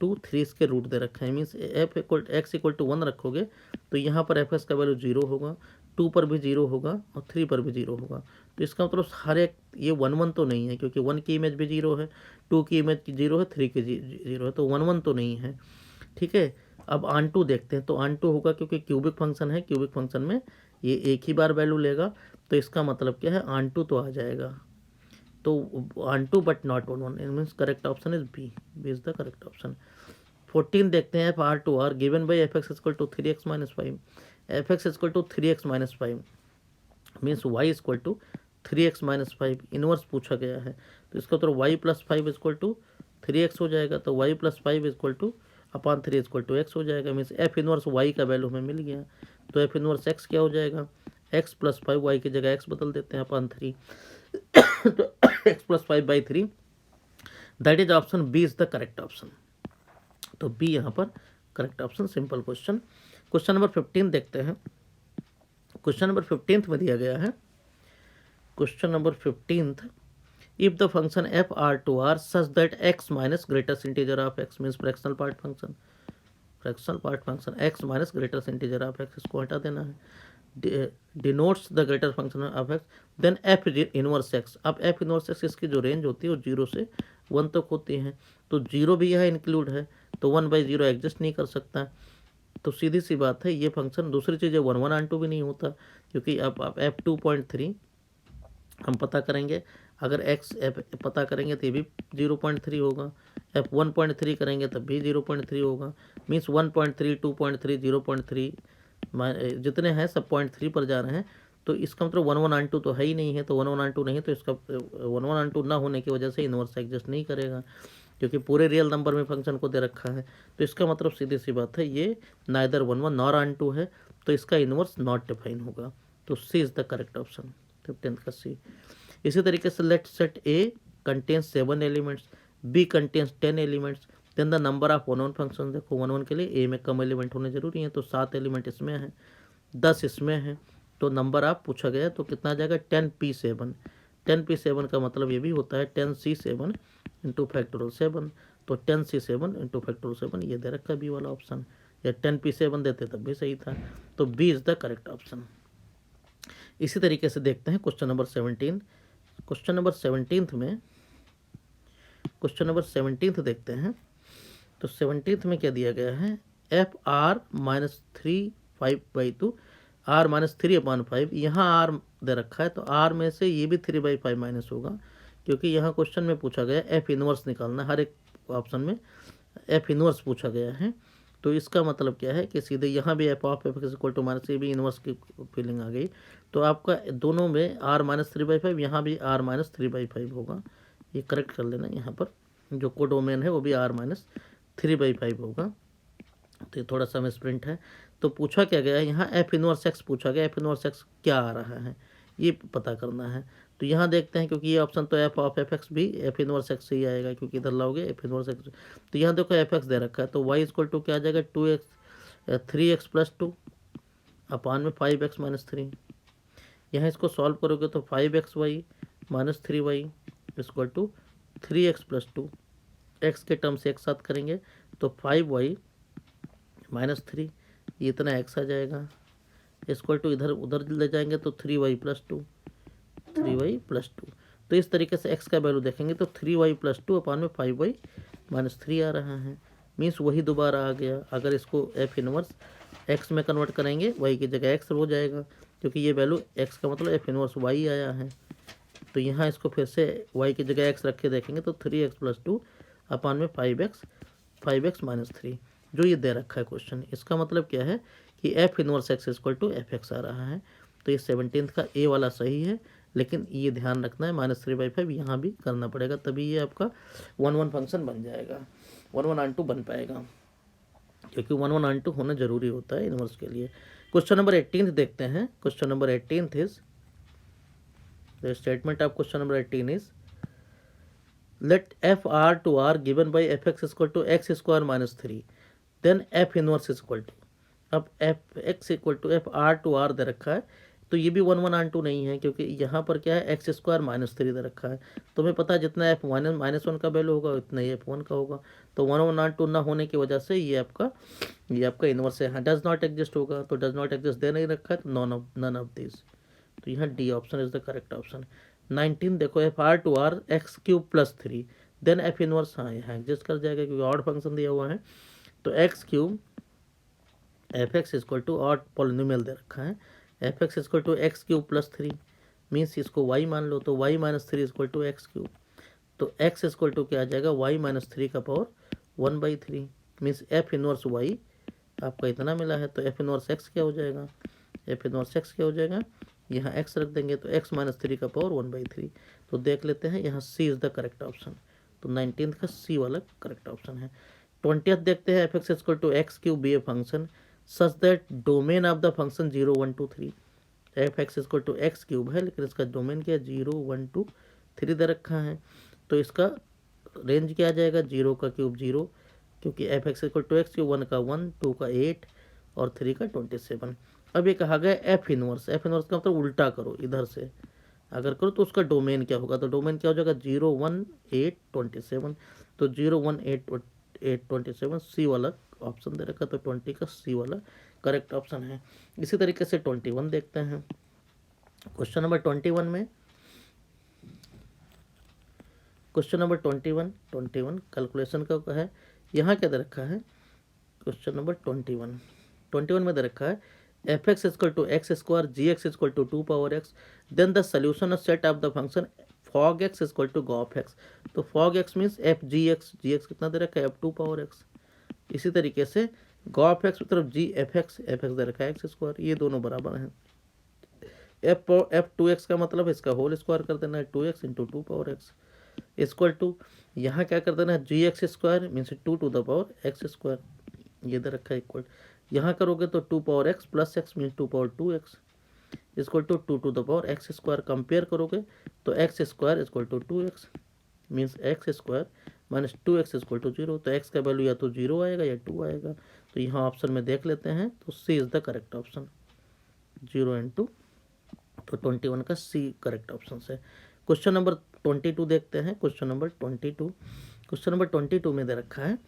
2 3 इसके रूट दे रखे हैं, मीन्स x इक्वल टू 1 रखोगे तो यहाँ पर एफ एक्स का वैल्यू 0 होगा, 2 पर भी 0 होगा और 3 पर भी 0 होगा। तो इसका मतलब हर एक ये 1 1 तो नहीं है, क्योंकि 1 की इमेज भी 0 है, 2 की इमेज 0 है, 3 की 0 है, तो 1 1 तो नहीं है। ठीक है, अब ऑन 2 देखते हैं, तो ऑन 2 होगा क्योंकि क्यूबिक फंक्शन है, क्यूबिक फंक्शन में ये एक ही बार वैल्यू लेगा, तो इसका मतलब क्या है, ऑन 2 तो आ जाएगा। तो 2 but not 1 1 means correct option is B is the correct option. 14 देखते हैं, F R to R given by F x equal to 3x - 5 F x equal to 3x - 5 means y equal to 3x - 5 inverse पूछा गया है, तो इसका तो y + 5 equal to 3x हो जाएगा, तो y + 5 equal to upon 3 equal to x हो जाएगा, मीन्स एफ इनवर्स y का वैल्यू हमें मिल गया। तो एफ इनवर्स x क्या हो जाएगा, x + 5 y की जगह x बदल देते हैं अपॉन 3 तो x + 5/3 that is option B is the correct option. तो बी यहाँ पर correct option, simple question. Question number 15 देखते हैं। क्वेश्चन नंबर 15 में दिया गया है, question number 15 if the function F R to R such that X minus greatest integer of X means fractional part function, fractional part function X minus greatest integer of X, इसको हटा देना है, denotes the greater function of X then F inverse X. अब F inverse X इसकी जो range होती है वो 0 से 1 तक होती है, तो 0 भी यहाँ इंक्लूड है, तो 1/0 एग्जिस्ट नहीं कर सकता। तो सीधी सी बात है, ये फंक्शन, दूसरी चीज़ है 1 1 ऑन 2 भी नहीं होता, क्योंकि अब f2.3 हम पता करेंगे, अगर x f पता करेंगे तो ये भी 0.3 होगा, f1.3 करेंगे तब भी 0.3 होगा, मीन्स 1.3 2.3 0.3 जितने हैं सब 0.3 पर जा रहे हैं। तो इसका मतलब 1 1 ऑन 2 तो है ही नहीं है, तो 1 1 ऑन 2 नहीं, तो इसका 1 1 ऑन 2 ना होने की वजह से इनवर्स एग्जिस्ट नहीं करेगा, क्योंकि पूरे रियल नंबर में फंक्शन को दे रखा है। तो इसका मतलब सीधी सी बात है, ये नाइदर 1 1 नॉर ऑन 2 है, तो इसका इनवर्स नॉट डिफाइन होगा। तो C is the correct option, 15th का सी। इसी तरीके से let set A contains 7 elements, B contains 10 elements, then the number of 1 1 function. देखो 1 1 के लिए ए में कम एलिमेंट होने जरूरी है, तो 7 एलिमेंट इसमें है, 10 इसमें है, तो नंबर ऑफ पूछा गया तो कितना आ जाएगा 10p7। 10p7 का मतलब ये भी होता है 10c7 इंटू फैक्टोरियल 7, तो 10c7 इंटू फैक्टोरियल 7 ये दे रखा बी वाला ऑप्शन, या 10p7 देते तब भी सही था, तो B is the correct option. इसी तरीके से देखते हैं क्वेश्चन नंबर 17। क्वेश्चन नंबर 17 में, क्वेश्चन नंबर 17 देखते हैं, तो 17 में क्या दिया गया है, एफ आर -3 5/2 r -3/5, यहाँ r दे रखा है, तो r में से ये भी 3/5 माइनस होगा, क्योंकि यहाँ क्वेश्चन में पूछा गया एफ इनवर्स निकालना, हर एक ऑप्शन में एफ इनवर्स पूछा गया है। तो इसका मतलब क्या है कि सीधे यहाँ भी F of F equal to minus, ये भी इनवर्स की फीलिंग आ गई, तो आपका दोनों में r -3/5, यहाँ भी r -3/5 होगा, ये करेक्ट कर लेना। यहाँ पर जो कोडोमेन है वो भी r -3/5 होगा, तो ये थोड़ा सा मिसप्रिंट है। तो पूछा क्या गया है यहाँ, एफ इनवर्स एक्स पूछा गया, एफ इनवर्स एक्स क्या आ रहा है ये पता करना है। तो यहाँ देखते हैं, क्योंकि ये ऑप्शन तो एफ ऑफ एफ एक्स भी एफ इनवर्स एक्स से ही आएगा, क्योंकि इधर लाओगे एफ इनवर्स एक्स। तो यहाँ देखो एफ एक्स दे रखा है, तो वाई इक्वल टू क्या आ जाएगा, 2x 3x प्लस 2 अपान में 5x माइनस 3। यहाँ इसको सॉल्व करोगे तो 5xy minus 3y equal to 3x plus 2। X के टर्म से एक साथ करेंगे तो 5y माइनस 3, ये इतना एक्स आ जाएगा, इक्वल टू इधर उधर ले जाएंगे तो 3y प्लस 2, 3y प्लस 2। तो इस तरीके से x का वैल्यू देखेंगे तो 3y प्लस 2 अपान में 5y माइनस 3 आ रहा है। मीन्स वही दोबारा आ गया। अगर इसको एफ इनवर्स x में कन्वर्ट करेंगे, y की जगह x हो जाएगा, क्योंकि ये वैल्यू x का मतलब एफ इनवर्स y आया है। तो यहाँ इसको फिर से y की जगह x रख के देखेंगे तो 3x प्लस 2 अपान में 5x माइनस 3, जो ये दे रखा है क्वेश्चन। इसका मतलब क्या है कि f inverse x equal to f x आ रहा है। तो ये 17 का ए वाला सही है, लेकिन ये ध्यान रखना है -3/5 यहाँ भी करना पड़ेगा, तभी ये आपका 1 फंक्शन बन जाएगा, 1 ऑन 2 बन पाएगा, क्योंकि 1 ऑन 2 होना जरूरी होता है इनवर्स के लिए। क्वेश्चन नंबर 18 देखते हैं। Question number 18 is the statement of question number 18 is let f r to r given by fx equal to x square minus 3, then F inverse equal to. अब f x equal to f R to R दे रखा है, तो ये भी 1 नहीं है, क्योंकि यहाँ पर क्या है एक्स स्क्वायर माइनस 3 दे रखा है। तो हमें पता है जितना एफ माइनस 1 का वैल्यू होगा उतना ही एफ 1 का होगा। तो 1 ना होने की वजह से ये आपका इनवर्स है। डज नॉट एग्जिस्ट होगा, तो डज नॉट एग्जिस्ट दे नहीं रखा है, तो नन ऑफ दिस। तो यहाँ D option is the correct option. 19 देखो, F R to R X cube plus 3, then F inverse, हाँ यहाँ एग्जिस्ट कर जाएगा क्योंकि ऑड फंक्शन दिया हुआ है। तो x cube f x equal to odd polynomial दे रखा है, F x equal to x cube plus 3, means इसको वाई मान लो, तो y minus 3 equal to x cube. तो एक्स इक्वल टू क्या आ जाएगा, वाई माइनस 3 का power 1/3, means F inverse y आपका इतना मिला है। तो एफ इनवर्स एक्स क्या हो जाएगा, एफ इनवर्स एक्स क्या हो जाएगा, यहाँ x रख देंगे तो x माइनस 3 का पावर 1/3। तो देख लेते हैं, यहाँ C is the correct option. तो 19 का C वाला करेक्ट ऑप्शन है। 20th देखते हैं, F x equal to x cube be a function such that domain of the function 0 1 2 3। F x equal to x cube है, लेकिन इसका डोमेन क्या है 0 1 2 3 दे रखा है। तो इसका रेंज क्या आ जाएगा, 0 का क्यूब 0, क्योंकि F x equal to x cube 1 का 1, 2 का 8 और 3 का 27। अब ये कहा गया एफ इनवर्स, एफ इनवर्स का मतलब उल्टा करो, इधर से अगर करो तो उसका डोमेन क्या होगा, तो डोमेन क्या हो जाएगा 0 1 8 27। तो 0 1 8 27 सी वाला ऑप्शन दे रखा, तो 20 का सी वाला करेक्ट ऑप्शन है। इसी तरीके से 21 देखते हैं। क्वेश्चन नंबर 21 में, क्वेश्चन नंबर 21 कैलकुलेशन का है। यहाँ क्या दे रखा है, क्वेश्चन नंबर 21 में दे रखा है F x equal to x square g x equal to 2 power x, then the solution of set of the function fog x equal to gof x. तो फॉग एक्स मीन्स एफ जी x कितना दे रखा है, F 2 power x. इसी तरीके से Gauff x की तरफ जी एफ एक्स दे रखा है एक्स स्क्वायर, ये दोनों बराबर हैं। एफ 2x का मतलब इसका होल स्क्वायर कर देना है, 2x into 2 power x equal to, यहाँ क्या कर देना है g x square means 2 to the power x square, ये दे रखा है इक्वल। यहाँ करोगे तो 2 power x plus x means 2 power 2x equal to 2 to the power x square. Compare करोगे तो x square equal to 2x means x square minus 2x equal to 0। तो x का वैल्यू या तो 0 आएगा या 2 आएगा। तो यहाँ ऑप्शन में देख लेते हैं, तो C is the correct option, 0 and 2। तो 21 का C करेक्ट ऑप्शन है। क्वेश्चन नंबर 22 देखते हैं। क्वेश्चन नंबर 22 में दे रखा है,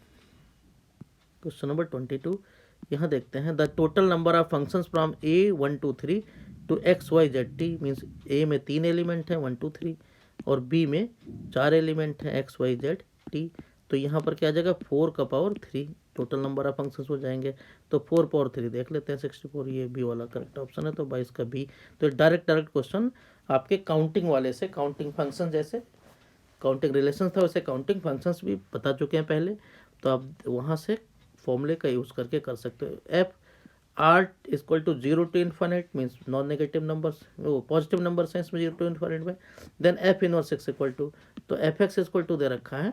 क्वेश्चन नंबर 22 यहाँ देखते हैं, the total number of functions from a 1 2 3 to X Y Z T, means a में 3 एलिमेंट हैं 1 2 3 और b में 4 एलिमेंट हैं एक्स वाई जेड टी। तो यहाँ पर क्या आ जाएगा 4 का power 3 total number of functions हो जाएंगे। तो 4 पावर 3 देख लेते हैं 64, ये बी वाला करेक्ट ऑप्शन है। तो 22 का बी। तो डायरेक्ट क्वेश्चन आपके काउंटिंग वाले से, काउंटिंग फंक्शन जैसे काउंटिंग रिलेशन था वैसे काउंटिंग फंक्शंस भी बता चुके हैं पहले, तो आप वहाँ से फॉर्मूले का यूज़ करके कर सकते हो। F R equal to 0 to infinite means non negative numbers, वो पॉजिटिव नंबर सेंस में 0 टू इन्फाइनाइट में। Then F inverse x equal to, तो एफ एक्स इक्वल टू दे रखा है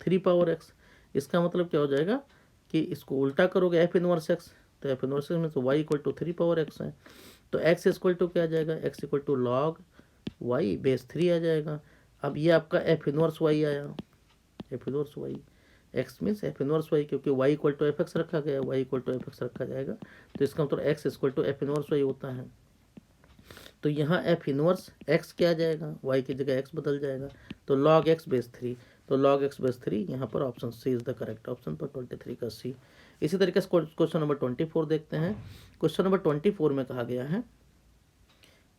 3 पावर एक्स। इसका मतलब क्या हो जाएगा कि इसको उल्टा करोगे एफ इनवर्स एक्स, तो एफ इनवर्स एक्स में तो y equal to 3 power x है, तो एक्स इक्वल टू क्या आ जाएगा, x equal to log y base 3 आ जाएगा। अब ये आपका एफ इनवर्स वाई आया, f inverse y x means F inverse y, क्योंकि y equal to f x रखा गया, y equal to f x रखा जाएगा, तो इसका मतलब x equal to F inverse Y होता है। तो यहाँ एफ इनवर्स एक्स क्या आ जाएगा, वाई की जगह एक्स बदल जाएगा, तो लॉग एक्स बेस 3, तो लॉग एक्स बेस 3 यहाँ पर option C is the correct option पर 23 का सी। इसी तरीके से क्वेश्चन नंबर 24 देखते हैं। क्वेश्चन नंबर 24 में कहा गया है,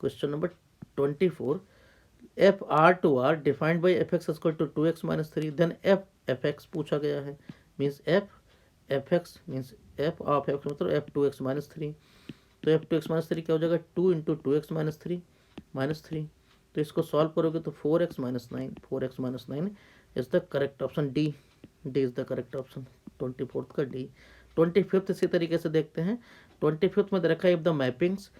question number 24, F R to R defined by F x equal to 2x minus 3, then F X पूछा गया है, means F x means F of X मतलब एफ 2x माइनस 3, तो एफ 2x माइनस 3 क्या हो जाएगा, 2 इंटू 2x माइनस 3, तो इसको सॉल्व करोगे तो 4x minus 9, 4x minus 9 is the correct option, D is the correct option, 24th का डी। 25th इसी तरीके से देखते हैं। 25th में दे रखा है इफ द मैपिंग्स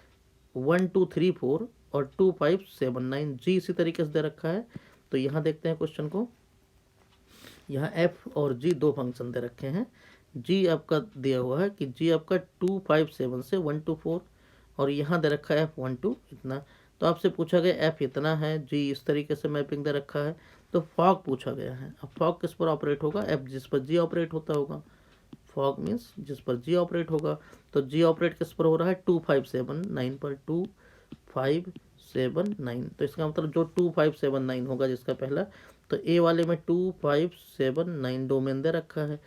1 2 3 4 और 2 5 7 9, जी इसी तरीके से दे रखा है। तो यहाँ देखते हैं क्वेश्चन को, यहाँ एफ और जी दो फंक्शन दे रखे हैं, जी आपका दिया हुआ है कि जी आपका 2 5 7 से 1 2 4, और यहाँ दे रखा है एफ 1 2 इतना, तो आपसे पूछा गया एफ इतना है, जी इस तरीके से मैपिंग दे रखा है, तो फॉग पूछा गया है। अब फॉग किस पर ऑपरेट होगा, एफ जिस पर जी ऑपरेट होता होगा, फॉग मीन्स जिस पर जी ऑपरेट होगा, तो जी ऑपरेट किस पर हो रहा है, 2 5 7 9 पर, 2 5 7 9, तो इसका मतलब जो 2 5 7 9 होगा जिसका पहला, तो ए वाले में 2 5 7 9 डोमेन दे रखा है,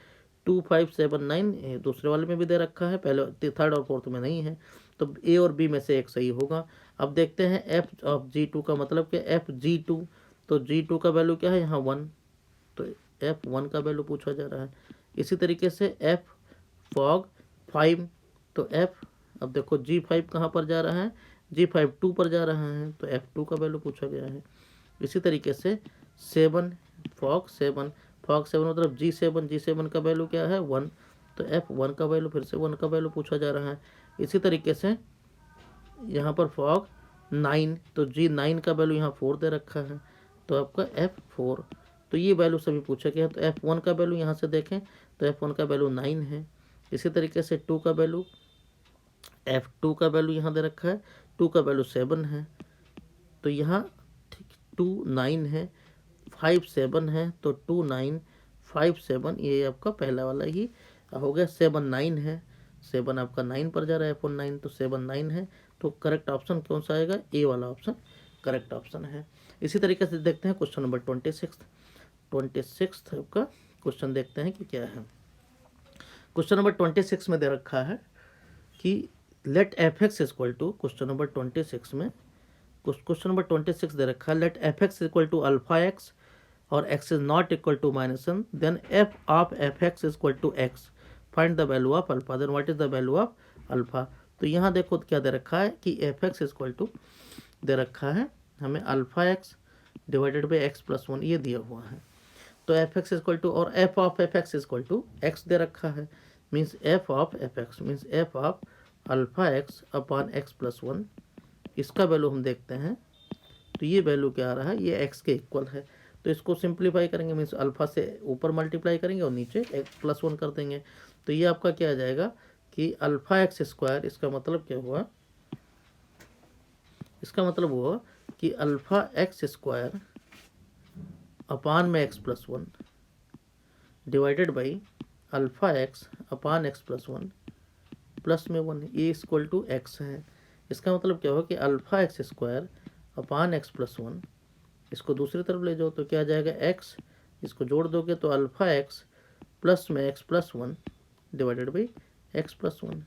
2 5 7 9 दूसरे वाले में भी दे रखा है, पहले थर्ड और फोर्थ में नहीं है, तो ए और बी में से एक सही होगा। अब देखते हैं एफ ऑफ जी टू का मतलब क्या, एफ जी टू, तो जी टू का वैल्यू क्या है यहाँ 1, तो एफ 1 का वैल्यू पूछा जा रहा है। इसी तरीके से एफ फॉग 5, तो एफ, अब देखो जी 5 कहाँ पर जा रहा है, जी 5 2 पर जा रहा है, तो एफ 2 का वैल्यू पूछा गया है। इसी तरीके से 7 फॉग 7, फॉग 7 मतलब जी 7 का वैल्यू क्या है 1, तो एफ 1 का वैल्यू फिर से 1 का वैल्यू पूछा जा रहा है। इसी तरीके से यहाँ पर फॉग 9, तो जी 9 का वैल्यू यहाँ 4 दे रखा है, तो आपका एफ 4, तो ये वैल्यू सभी पूछा गया है। तो एफ 1 का वैल्यू यहाँ से देखें तो एफ 1 का वैल्यू 9 है। इसी तरीके से 2 का वैल्यू, एफ 2 का वैल्यू यहाँ दे रखा है, 2 का वैल्यू 7 है, तो यहाँ 2 9 है, 5 7 है, तो 2 9 5 7, ये आपका पहला वाला ही हो गया। 7 9 है, 7 आपका 9 पर जा रहा है, F1 9, तो 7 9 है, तो करेक्ट ऑप्शन कौन सा आएगा, ए वाला ऑप्शन करेक्ट ऑप्शन है। इसी तरीके से देखते हैं क्वेश्चन नंबर 26 आपका क्वेश्चन देखते हैं कि क्या है। क्वेश्चन नंबर 26 में दे रखा है कि let F x equal to, question number 26 में क्वेश्चन नंबर 26 दे रखा है, let F x equal to alpha X और x is not equal to -1, then f of F x equal to X, find the value of alpha, then what is the value of alpha. तो यहाँ देखो क्या दे रखा है कि F x equal to दे रखा है हमें alpha x divided by x plus 1, ये दिया हुआ है। तो एफ एक्स इक्वल टू और f of F x equal to x दे रखा है, means F of F x means F of alpha x upon x plus 1, इसका वैल्यू हम देखते हैं, तो ये वैल्यू क्या आ रहा है, ये एक्स के इक्वल है। तो इसको सिंप्लीफाई करेंगे, मीन्स अल्फा से ऊपर मल्टीप्लाई करेंगे और नीचे एक्स प्लस 1 कर देंगे, तो ये आपका क्या आ जाएगा कि अल्फा एक्स स्क्वायर, इसका मतलब क्या हुआ, इसका मतलब हुआ कि अल्फा एक्स स्क्वायर अपान में x plus 1 divided by alpha x upon x plus 1 plus में 1, ये इक्वल टू एक्स है। इसका मतलब क्या हुआ कि alpha x square upon x plus 1, इसको दूसरी तरफ ले जाओ तो क्या आ जाएगा एक्स, इसको जोड़ दोगे तो अल्फा एक्स प्लस में x plus 1 divided by x plus 1,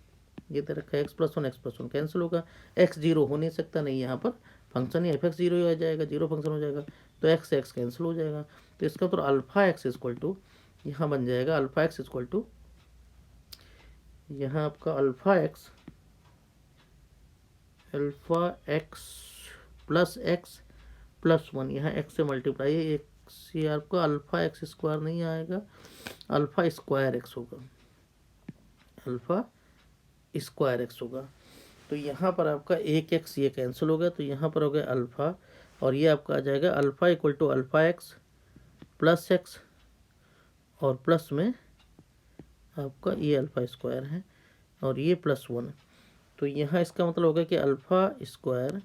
ये दे रखा है एक्स प्लस 1 कैंसिल होगा, एक्स जीरो हो नहीं सकता, नहीं यहाँ पर फंक्शन ही एफ एक्स जीरो आ जाएगा, जीरो फंक्शन हो जाएगा, तो एक्स एक्स कैंसिल हो जाएगा। तो इसका तो अल्फा एक्स इक्वल टू यहाँ बन जाएगा अल्फा एक्स इक्वल टू, यहाँ आपका अल्फा एक्स प्लस 1, यहाँ एक्स से मल्टीप्लाई है, एक्स ये आपका अल्फा एक्स स्क्वायर नहीं आएगा, अल्फा स्क्वायर एक्स होगा, अल्फा स्क्वायर एक्स होगा। तो यहाँ पर आपका एक एक्स ये कैंसिल हो गया, तो यहाँ पर हो गया अल्फा, और ये आपका आ जाएगा alpha equal to alpha x plus X और प्लस में आपका ये अल्फ़ा स्क्वायर है और ये +1। तो यहाँ इसका मतलब हो गया कि alpha square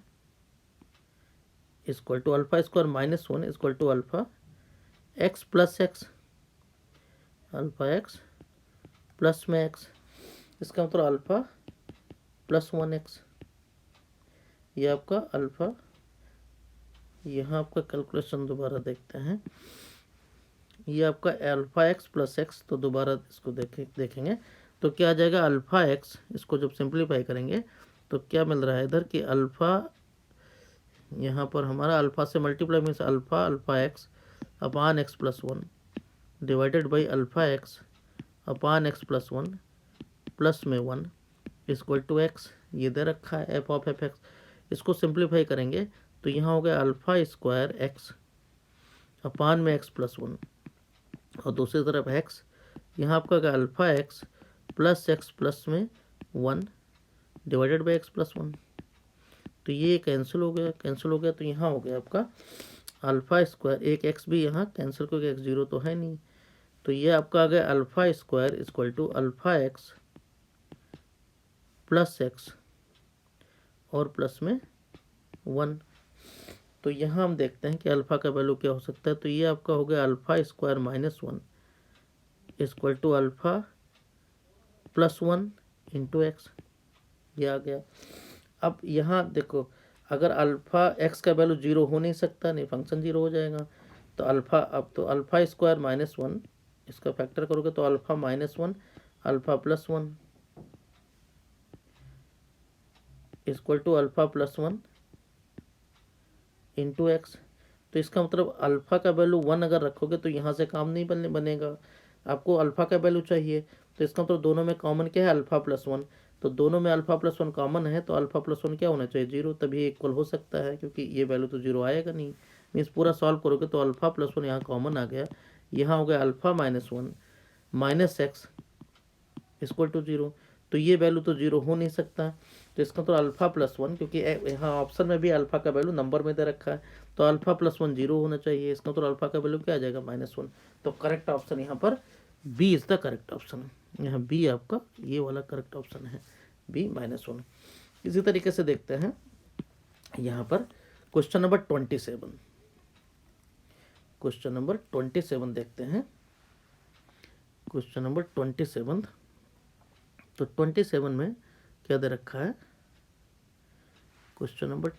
equal to alpha square -1 equal to alpha X plus X, alpha X plus में एक्स, इसका मतलब अल्फ़ा +1x। ये आपका अल्फ़ा, यहाँ आपका कैलकुलेशन दोबारा देखते हैं, ये आपका अल्फ़ा एक्स प्लस एक्स। तो दोबारा इसको देखेंगे तो क्या आ जाएगा, अल्फ़ा एक्स, इसको जब सिंप्लीफाई करेंगे तो क्या मिल रहा है इधर कि अल्फ़ा, यहाँ पर हमारा अल्फ़ा से multiply means alpha x upon x plus 1 divided by alpha x upon x plus 1 plus में 1 इक्वल टू एक्स। ये दे रखा है एफ ऑफ एफ एक्स। इसको सिंप्लीफाई करेंगे तो यहाँ हो गया अल्फ़ा स्क्वायर एक्स अपान में एक्स प्लस 1 और दूसरी तरफ एक्स, यहाँ आपका क्या अल्फ़ा एक्स प्लस में 1 डिवाइडेड बाई एक्स प्लस 1। तो ये कैंसिल हो गया तो यहाँ हो गया आपका अल्फ़ा स्क्वायर, एक एक्स भी यहाँ कैंसिल क्योंकि एक्स जीरो तो है नहीं। तो ये आपका आ गया alpha square equal to alpha X plus X और प्लस में 1। तो यहाँ हम देखते हैं कि अल्फ़ा का वैल्यू क्या हो सकता है। तो ये आपका हो गया alpha square -1 equal to alpha plus 1 into X, ये आ गया। अब यहाँ देखो, अगर अल्फ़ा एक्स का वैल्यू जीरो हो नहीं सकता, नहीं फंक्शन जीरो हो जाएगा। तो अल्फ़ा, अब तो अल्फ़ा स्क्वायर -1 इसका फैक्टर करोगे तो alpha -1 alpha plus 1 equal to alpha plus 1 into X. तो इसका मतलब अल्फ़ा का वैल्यू 1 अगर रखोगे तो यहाँ से काम नहीं बनेगा, आपको अल्फ़ा का वैल्यू चाहिए। तो इसका मतलब दोनों में कॉमन क्या है, अल्फ़ा प्लस 1। तो दोनों में अल्फ़ा प्लस 1 कॉमन है तो अल्फ़ा प्लस 1 क्या होना चाहिए, जीरो, तभी इक्वल हो सकता है, क्योंकि ये वैल्यू तो जीरो आएगा नहीं। मीन्स पूरा सॉल्व करोगे तो अल्फ़ा प्लस 1 यहाँ कॉमन आ गया, यहाँ हो गया alpha -1 minus X equal to zero. तो ये वैल्यू तो जीरो हो नहीं सकता। तो इसका तो अल्फ़ा प्लस 1, क्योंकि यहाँ ऑप्शन में भी अल्फ़ा का वैल्यू नंबर में दे रखा है, तो अल्फ़ा प्लस 1 जीरो होना चाहिए। इसका तो अल्फ़ा का वैल्यू क्या आ जाएगा, -1। तो करेक्ट ऑप्शन यहाँ पर B is the correct option. यहाँ बी आपका ये वाला करेक्ट ऑप्शन है, बी -1। इसी तरीके से देखते हैं यहाँ पर क्वेश्चन नंबर 27। क्वेश्चन नंबर 27 देखते हैं, क्वेश्चन नंबर 27। तो 27 में क्या दे रखा है, क्वेश्चन नंबर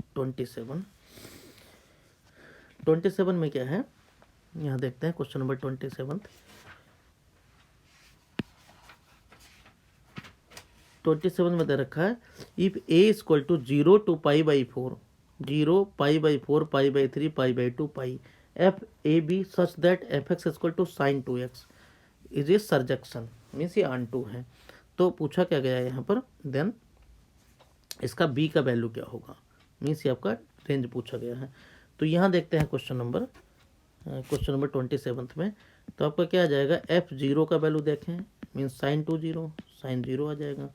27 में क्या है, यहाँ देखते हैं क्वेश्चन नंबर 27 में दे रखा है, if a equal to 0 to π/4 0 π/4 π/3 π/2 pi f A B such that f x equal to sine 2x is a surjection, means ये ऑन टू है। तो पूछा क्या गया है यहाँ पर, देन इसका b का वैल्यू क्या होगा, मीन्स ये आपका रेंज पूछा गया है। तो यहाँ देखते हैं क्वेश्चन नंबर 27 में। तो आपका क्या आ जाएगा, f0 का वैल्यू देखें मीन्स साइन 2 0, साइन 0 आ जाएगा।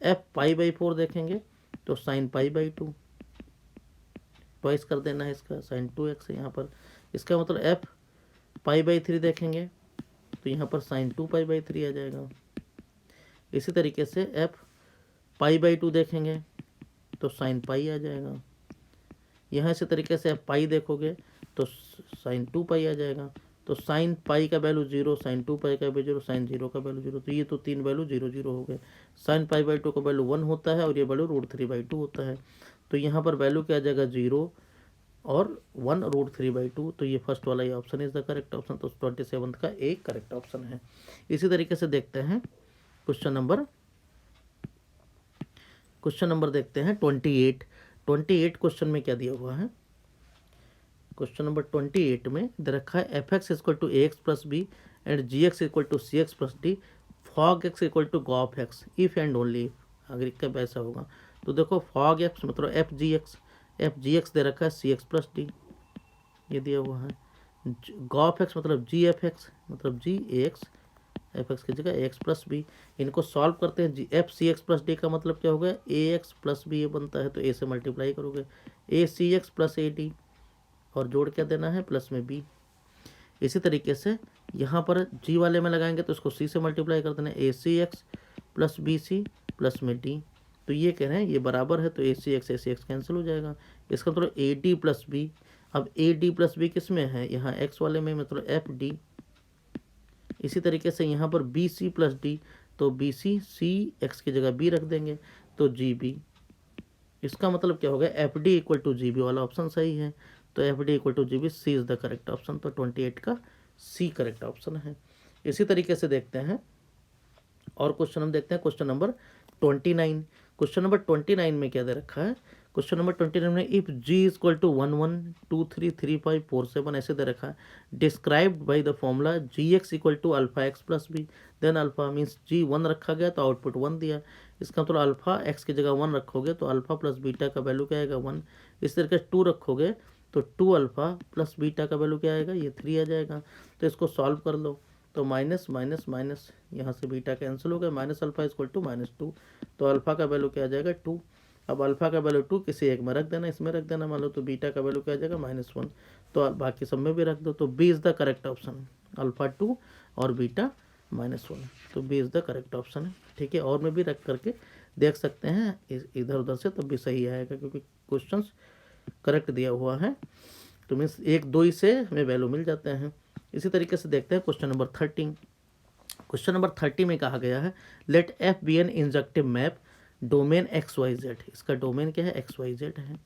f π/4 देखेंगे तो साइन π/2, ट्वाइस कर देना है इसका, साइन 2x है यहाँ पर। इसका मतलब f π/3 देखेंगे तो यहाँ पर साइन 2π/3 आ जाएगा। इसी तरीके से f π/2 देखेंगे तो साइन पाई आ जाएगा। यहाँ इसी तरीके से f पाई देखोगे तो साइन 2π आ जाएगा। तो साइन पाई का वैल्यू 0, साइन 2π का वैल्यू 0, साइन 0 का वैल्यू 0। तो ये तो तीन वैल्यू 0 0 हो गए। साइन π/2 का वैल्यू 1 होता है और ये वैल्यू √3/2 होता है। तो यहाँ पर वैल्यू क्या आ जाएगा, 0 और 1 √3/2। तो ये फर्स्ट वाला ये option is the correct option. तो 27 का एक करेक्ट ऑप्शन है। इसी तरीके से देखते हैं क्वेश्चन नंबर देखते हैं 28 क्वेश्चन में क्या दिया हुआ है। क्वेश्चन नंबर 28 में दे रखा है F x equal to A x plus B and G x equal to C x plus D fog x equal to gof X if and only if. अगर कब ऐसा होगा तो देखो फॉग एक्स मतलब एफ जी एक्स दे रखा है सी एक्स प्लस डी, ये दिया हुआ है। गॉफ एक्स मतलब जी एफ एक्स मतलब g a x, f x की जगह ए एक्स प्लस बी। इनको सॉल्व करते हैं। G f c x plus d का मतलब क्या होगा, ए एक्स प्लस बी ये बनता है तो ए से मल्टीप्लाई करोगे, ए c x plus A D और जोड़ क्या देना है, प्लस में बी। इसी तरीके से यहाँ पर जी वाले में लगाएंगे तो इसको सी से मल्टीप्लाई कर देना, a c x plus b c plus में डी। तो ये कह रहे हैं ये बराबर है, तो ए सी एक्स कैंसिल हो जाएगा। इसका मतलब ए डी प्लस बी। अब ए डी प्लस बी किस में है, यहाँ एक्स वाले में, मतलब एफ डी। इसी तरीके से यहाँ पर बी सी प्लस डी, तो बी सी, सी एक्स की जगह बी रख देंगे तो जी बी। इसका मतलब क्या हो गया, F D equal to G B वाला ऑप्शन सही है। तो F D equal to G B, C is the correct option. तो 28 का सी करेक्ट ऑप्शन है। इसी तरीके से देखते हैं और क्वेश्चन हम देखते हैं क्वेश्चन नंबर 29। क्वेश्चन नंबर 29 में क्या दे रखा है, क्वेश्चन नंबर 29 में if G is equal to 1 1 2 3 3 5 4 7 ऐसे दे रखा है, described by the formula g x equal to alpha x plus b, then alpha means g 1 रखा गया तो आउटपुट 1 दिया। इसका मतलब अल्फा एक्स की जगह 1 रखोगे तो अल्फा प्लस बीटा का वैल्यू क्या आएगा 1। इस तरीके से 2 रखोगे तो 2 अल्फा प्लस बीटा का वैल्यू क्या आएगा, ये 3 आ जाएगा। तो इसको सॉल्व कर लो, तो माइनस माइनस माइनस, यहाँ से बीटा कैंसिल हो गया, माइनस अल्फा इक्वल टू -2। तो अल्फा का वैल्यू क्या आ जाएगा 2। अब अल्फा का वैल्यू 2 किसी एक में रख देना, इसमें रख देना मान लो, तो बीटा का वैल्यू क्या आ जाएगा -1। तो बाकी सब में भी रख दो, तो B is the correct option, alpha 2 और बीटा -1। तो B is the correct option है। ठीक है, और में भी रख करके देख सकते हैं इधर उधर से, तब भी सही आएगा क्योंकि क्वेश्चन करेक्ट दिया हुआ है। तो मीन्स 1 2 ही से हमें वैल्यू मिल जाते हैं। इसी तरीके से देखते हैं क्वेश्चन नंबर 30। क्वेश्चन नंबर 30 में कहा गया है let F B N injective map domain X Y Z. इसका डोमेन क्या है, एक्स वाई जेड है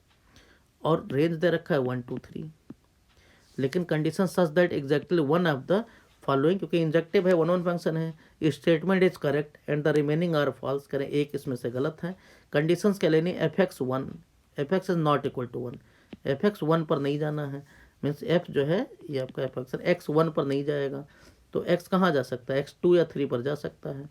और रेंज दे रखा है 1 2 3, लेकिन condition such that exactly one of the following, क्योंकि इंजेक्टिव है, वन वन फंक्शन है, statement is correct and the remaining are false, करें एक इसमें से गलत है। कंडीशंस क्या लेनी, F X 1, F X is not equal to 1, F X 1 पर नहीं जाना है। मीन्स एफ जो है ये आपका एफ एक्स 1 पर नहीं जाएगा, तो एक्स कहाँ जा सकता है, एक्स 2 या 3 पर जा सकता है,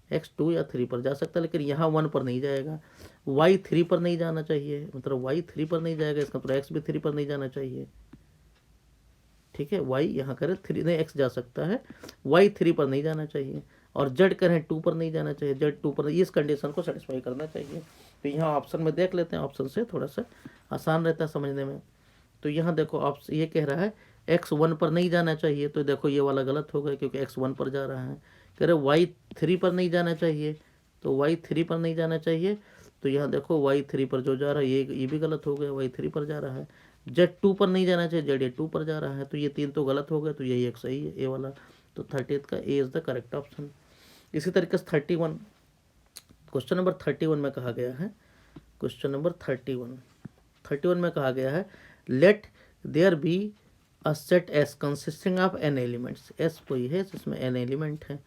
एक्स 2 या 3 पर जा सकता है, लेकिन यहाँ 1 पर नहीं जाएगा। वाई 3 पर नहीं जाना चाहिए, मतलब वाई 3 पर नहीं जाएगा, इसका मतलब एक्स भी 3 पर नहीं जाना चाहिए। ठीक है, वाई यहाँ करें 3 नहीं, एक्स जा सकता है, वाई 3 पर नहीं जाना चाहिए, और जेड करें 2 पर नहीं जाना चाहिए, जेड 2 पर, इस कंडीशन को सेटिस्फाई करना चाहिए। तो यहाँ ऑप्शन में देख लेते हैं, ऑप्शन से थोड़ा सा आसान रहता है समझने में। तो यहाँ देखो ऑप्शन ये कह रहा है एक्स 1 पर नहीं जाना चाहिए, तो देखो ये वाला गलत हो गया क्योंकि एक्स 1 पर जा रहा है। कह रहे वाई 3 पर नहीं जाना चाहिए, तो वाई 3 पर नहीं जाना चाहिए, तो यहाँ देखो वाई 3 पर जो जा रहा है ये भी गलत हो गया, वाई 3 पर जा रहा है। जेड 2 पर नहीं जाना चाहिए, जेड ए 2 पर जा रहा है, तो ये 3 तो गलत हो गए, तो यही एक सही है, ए वाला। तो 30 का A is the correct option. इसी तरीके से 31, क्वेश्चन नंबर 31 में कहा गया है, क्वेश्चन नंबर 31 में कहा गया है let there be a set S consisting of N elements. S कोई है जिसमें एन एलिमेंट है,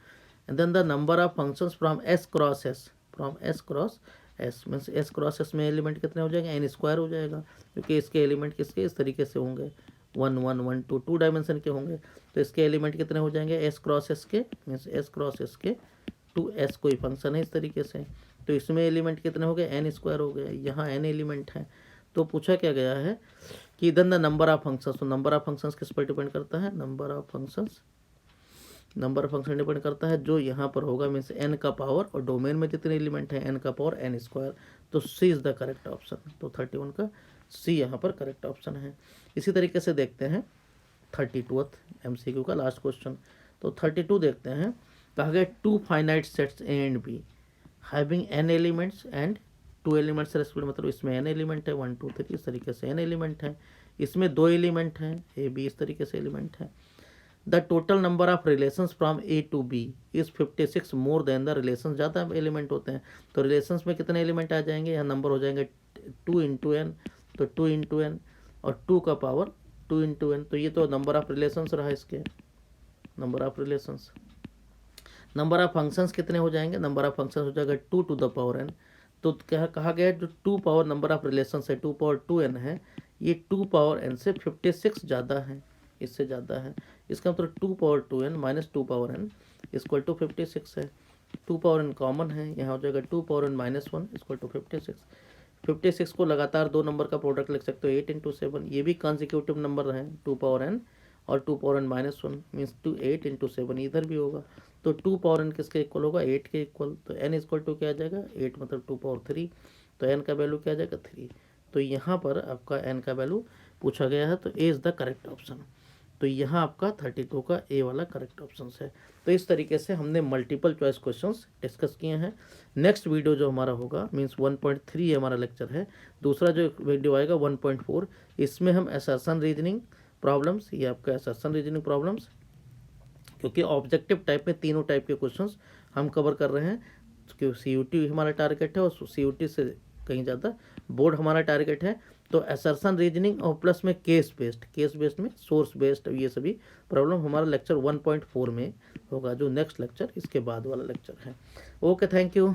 and then the number of functions from S cross S, from S cross S means S cross S में element कितने हो जाएंगे, N square हो जाएगा, क्योंकि इसके एलिमेंट किसके इस तरीके से होंगे 1 1 1 2 2 डायमेंशन के होंगे, तो इसके एलिमेंट कितने हो जाएंगे एस क्रॉस एस के, मीन्स एस क्रॉस एस के 2s कोई फंक्शन है इस तरीके से, तो इसमें एलिमेंट कितने हो गए एन स्क्वायर हो गए, यहाँ एन एलिमेंट है। तो पूछा क्या गया है कि then the number of functions, तो नंबर ऑफ फंक्शंस किस पर डिपेंड करता है, नंबर ऑफ फंक्शन डिपेंड करता है जो यहाँ पर होगा, मीन्स एन का पावर, और डोमेन में जितने एलिमेंट है एन का पावर एन स्क्वायर, तो सी इज़ द करेक्ट ऑप्शन। तो 31 का सी यहाँ पर करेक्ट ऑप्शन है। इसी तरीके से देखते हैं 32th MCQ का लास्ट क्वेश्चन। तो 32 देखते हैं, कहा गया 2 finite sets A and be having an elements and 2 elements respect, मतलब इसमें एन एलिमेंट है 1 2 3 इस तरीके से एन एलिमेंट है, इसमें 2 एलिमेंट हैं ए बी इस तरीके से एलिमेंट है। The total number of relations from A to B is 56 more than the relation, ज़्यादा एलिमेंट होते हैं तो रिलेशंस में कितने एलिमेंट आ जाएंगे, यहाँ नंबर हो जाएंगे 2 इंटू एन, तो 2 इंटू एन और 2 का पावर 2 इंटू एन, तो ये तो नंबर ऑफ रिलेशंस रहा इसके, number of relations. Number of functions कितने हो जाएंगे, नंबर ऑफ फंक्शंस हो जाएगा 2 टू द पावर एन। तो क्या कहा गया जो 2 पावर नंबर ऑफ रिलेशंस है 2 पावर 2n है, ये 2 पावर n से 56 ज़्यादा है, इससे ज़्यादा है। इसका मतलब 2 power 2n minus 2 power n equal to 56 है। 2 पावर n कॉमन है, यहाँ हो जाएगा 2 power n minus 1 equal to 56। 56 को लगातार 2 नंबर का प्रोडक्ट लिख सकते हो 8 इंटू 7, ये भी कॉन्जिक्यूटिव नंबर है 2 पावर n और 2 power n minus 1 means 8 into 7 इधर भी होगा, तो 2 पावर n किसके इक्वल होगा 8 के इक्वल, तो n इक्वल टू क्या आ जाएगा 8 मतलब 2 पावर 3, तो n का वैल्यू क्या आ जाएगा 3। तो यहाँ पर आपका n का वैल्यू पूछा गया है, तो A is the correct option. तो यहाँ आपका 32 का ए वाला करेक्ट ऑप्शन है। तो इस तरीके से हमने मल्टीपल चॉइस क्वेश्चंस डिस्कस किए हैं। नेक्स्ट वीडियो जो हमारा होगा मीन्स 1.3 हमारा लेक्चर है। दूसरा जो वीडियो आएगा 1.4, इसमें हम असर्शन रीजनिंग प्रॉब्लम्स, ये आपका असर्शन रीजनिंग प्रॉब्लम्स, क्योंकि ऑब्जेक्टिव टाइप में तीनों टाइप के क्वेश्चंस हम कवर कर रहे हैं, क्योंकि सीयूटी हमारा टारगेट है और सीयूटी से कहीं ज़्यादा बोर्ड हमारा टारगेट है। तो असर्शन रीजनिंग और प्लस में केस बेस्ड में सोर्स बेस्ड, ये सभी प्रॉब्लम हमारा लेक्चर 1.4 में होगा, जो नेक्स्ट लेक्चर इसके बाद वाला लेक्चर है। Okay, thank you.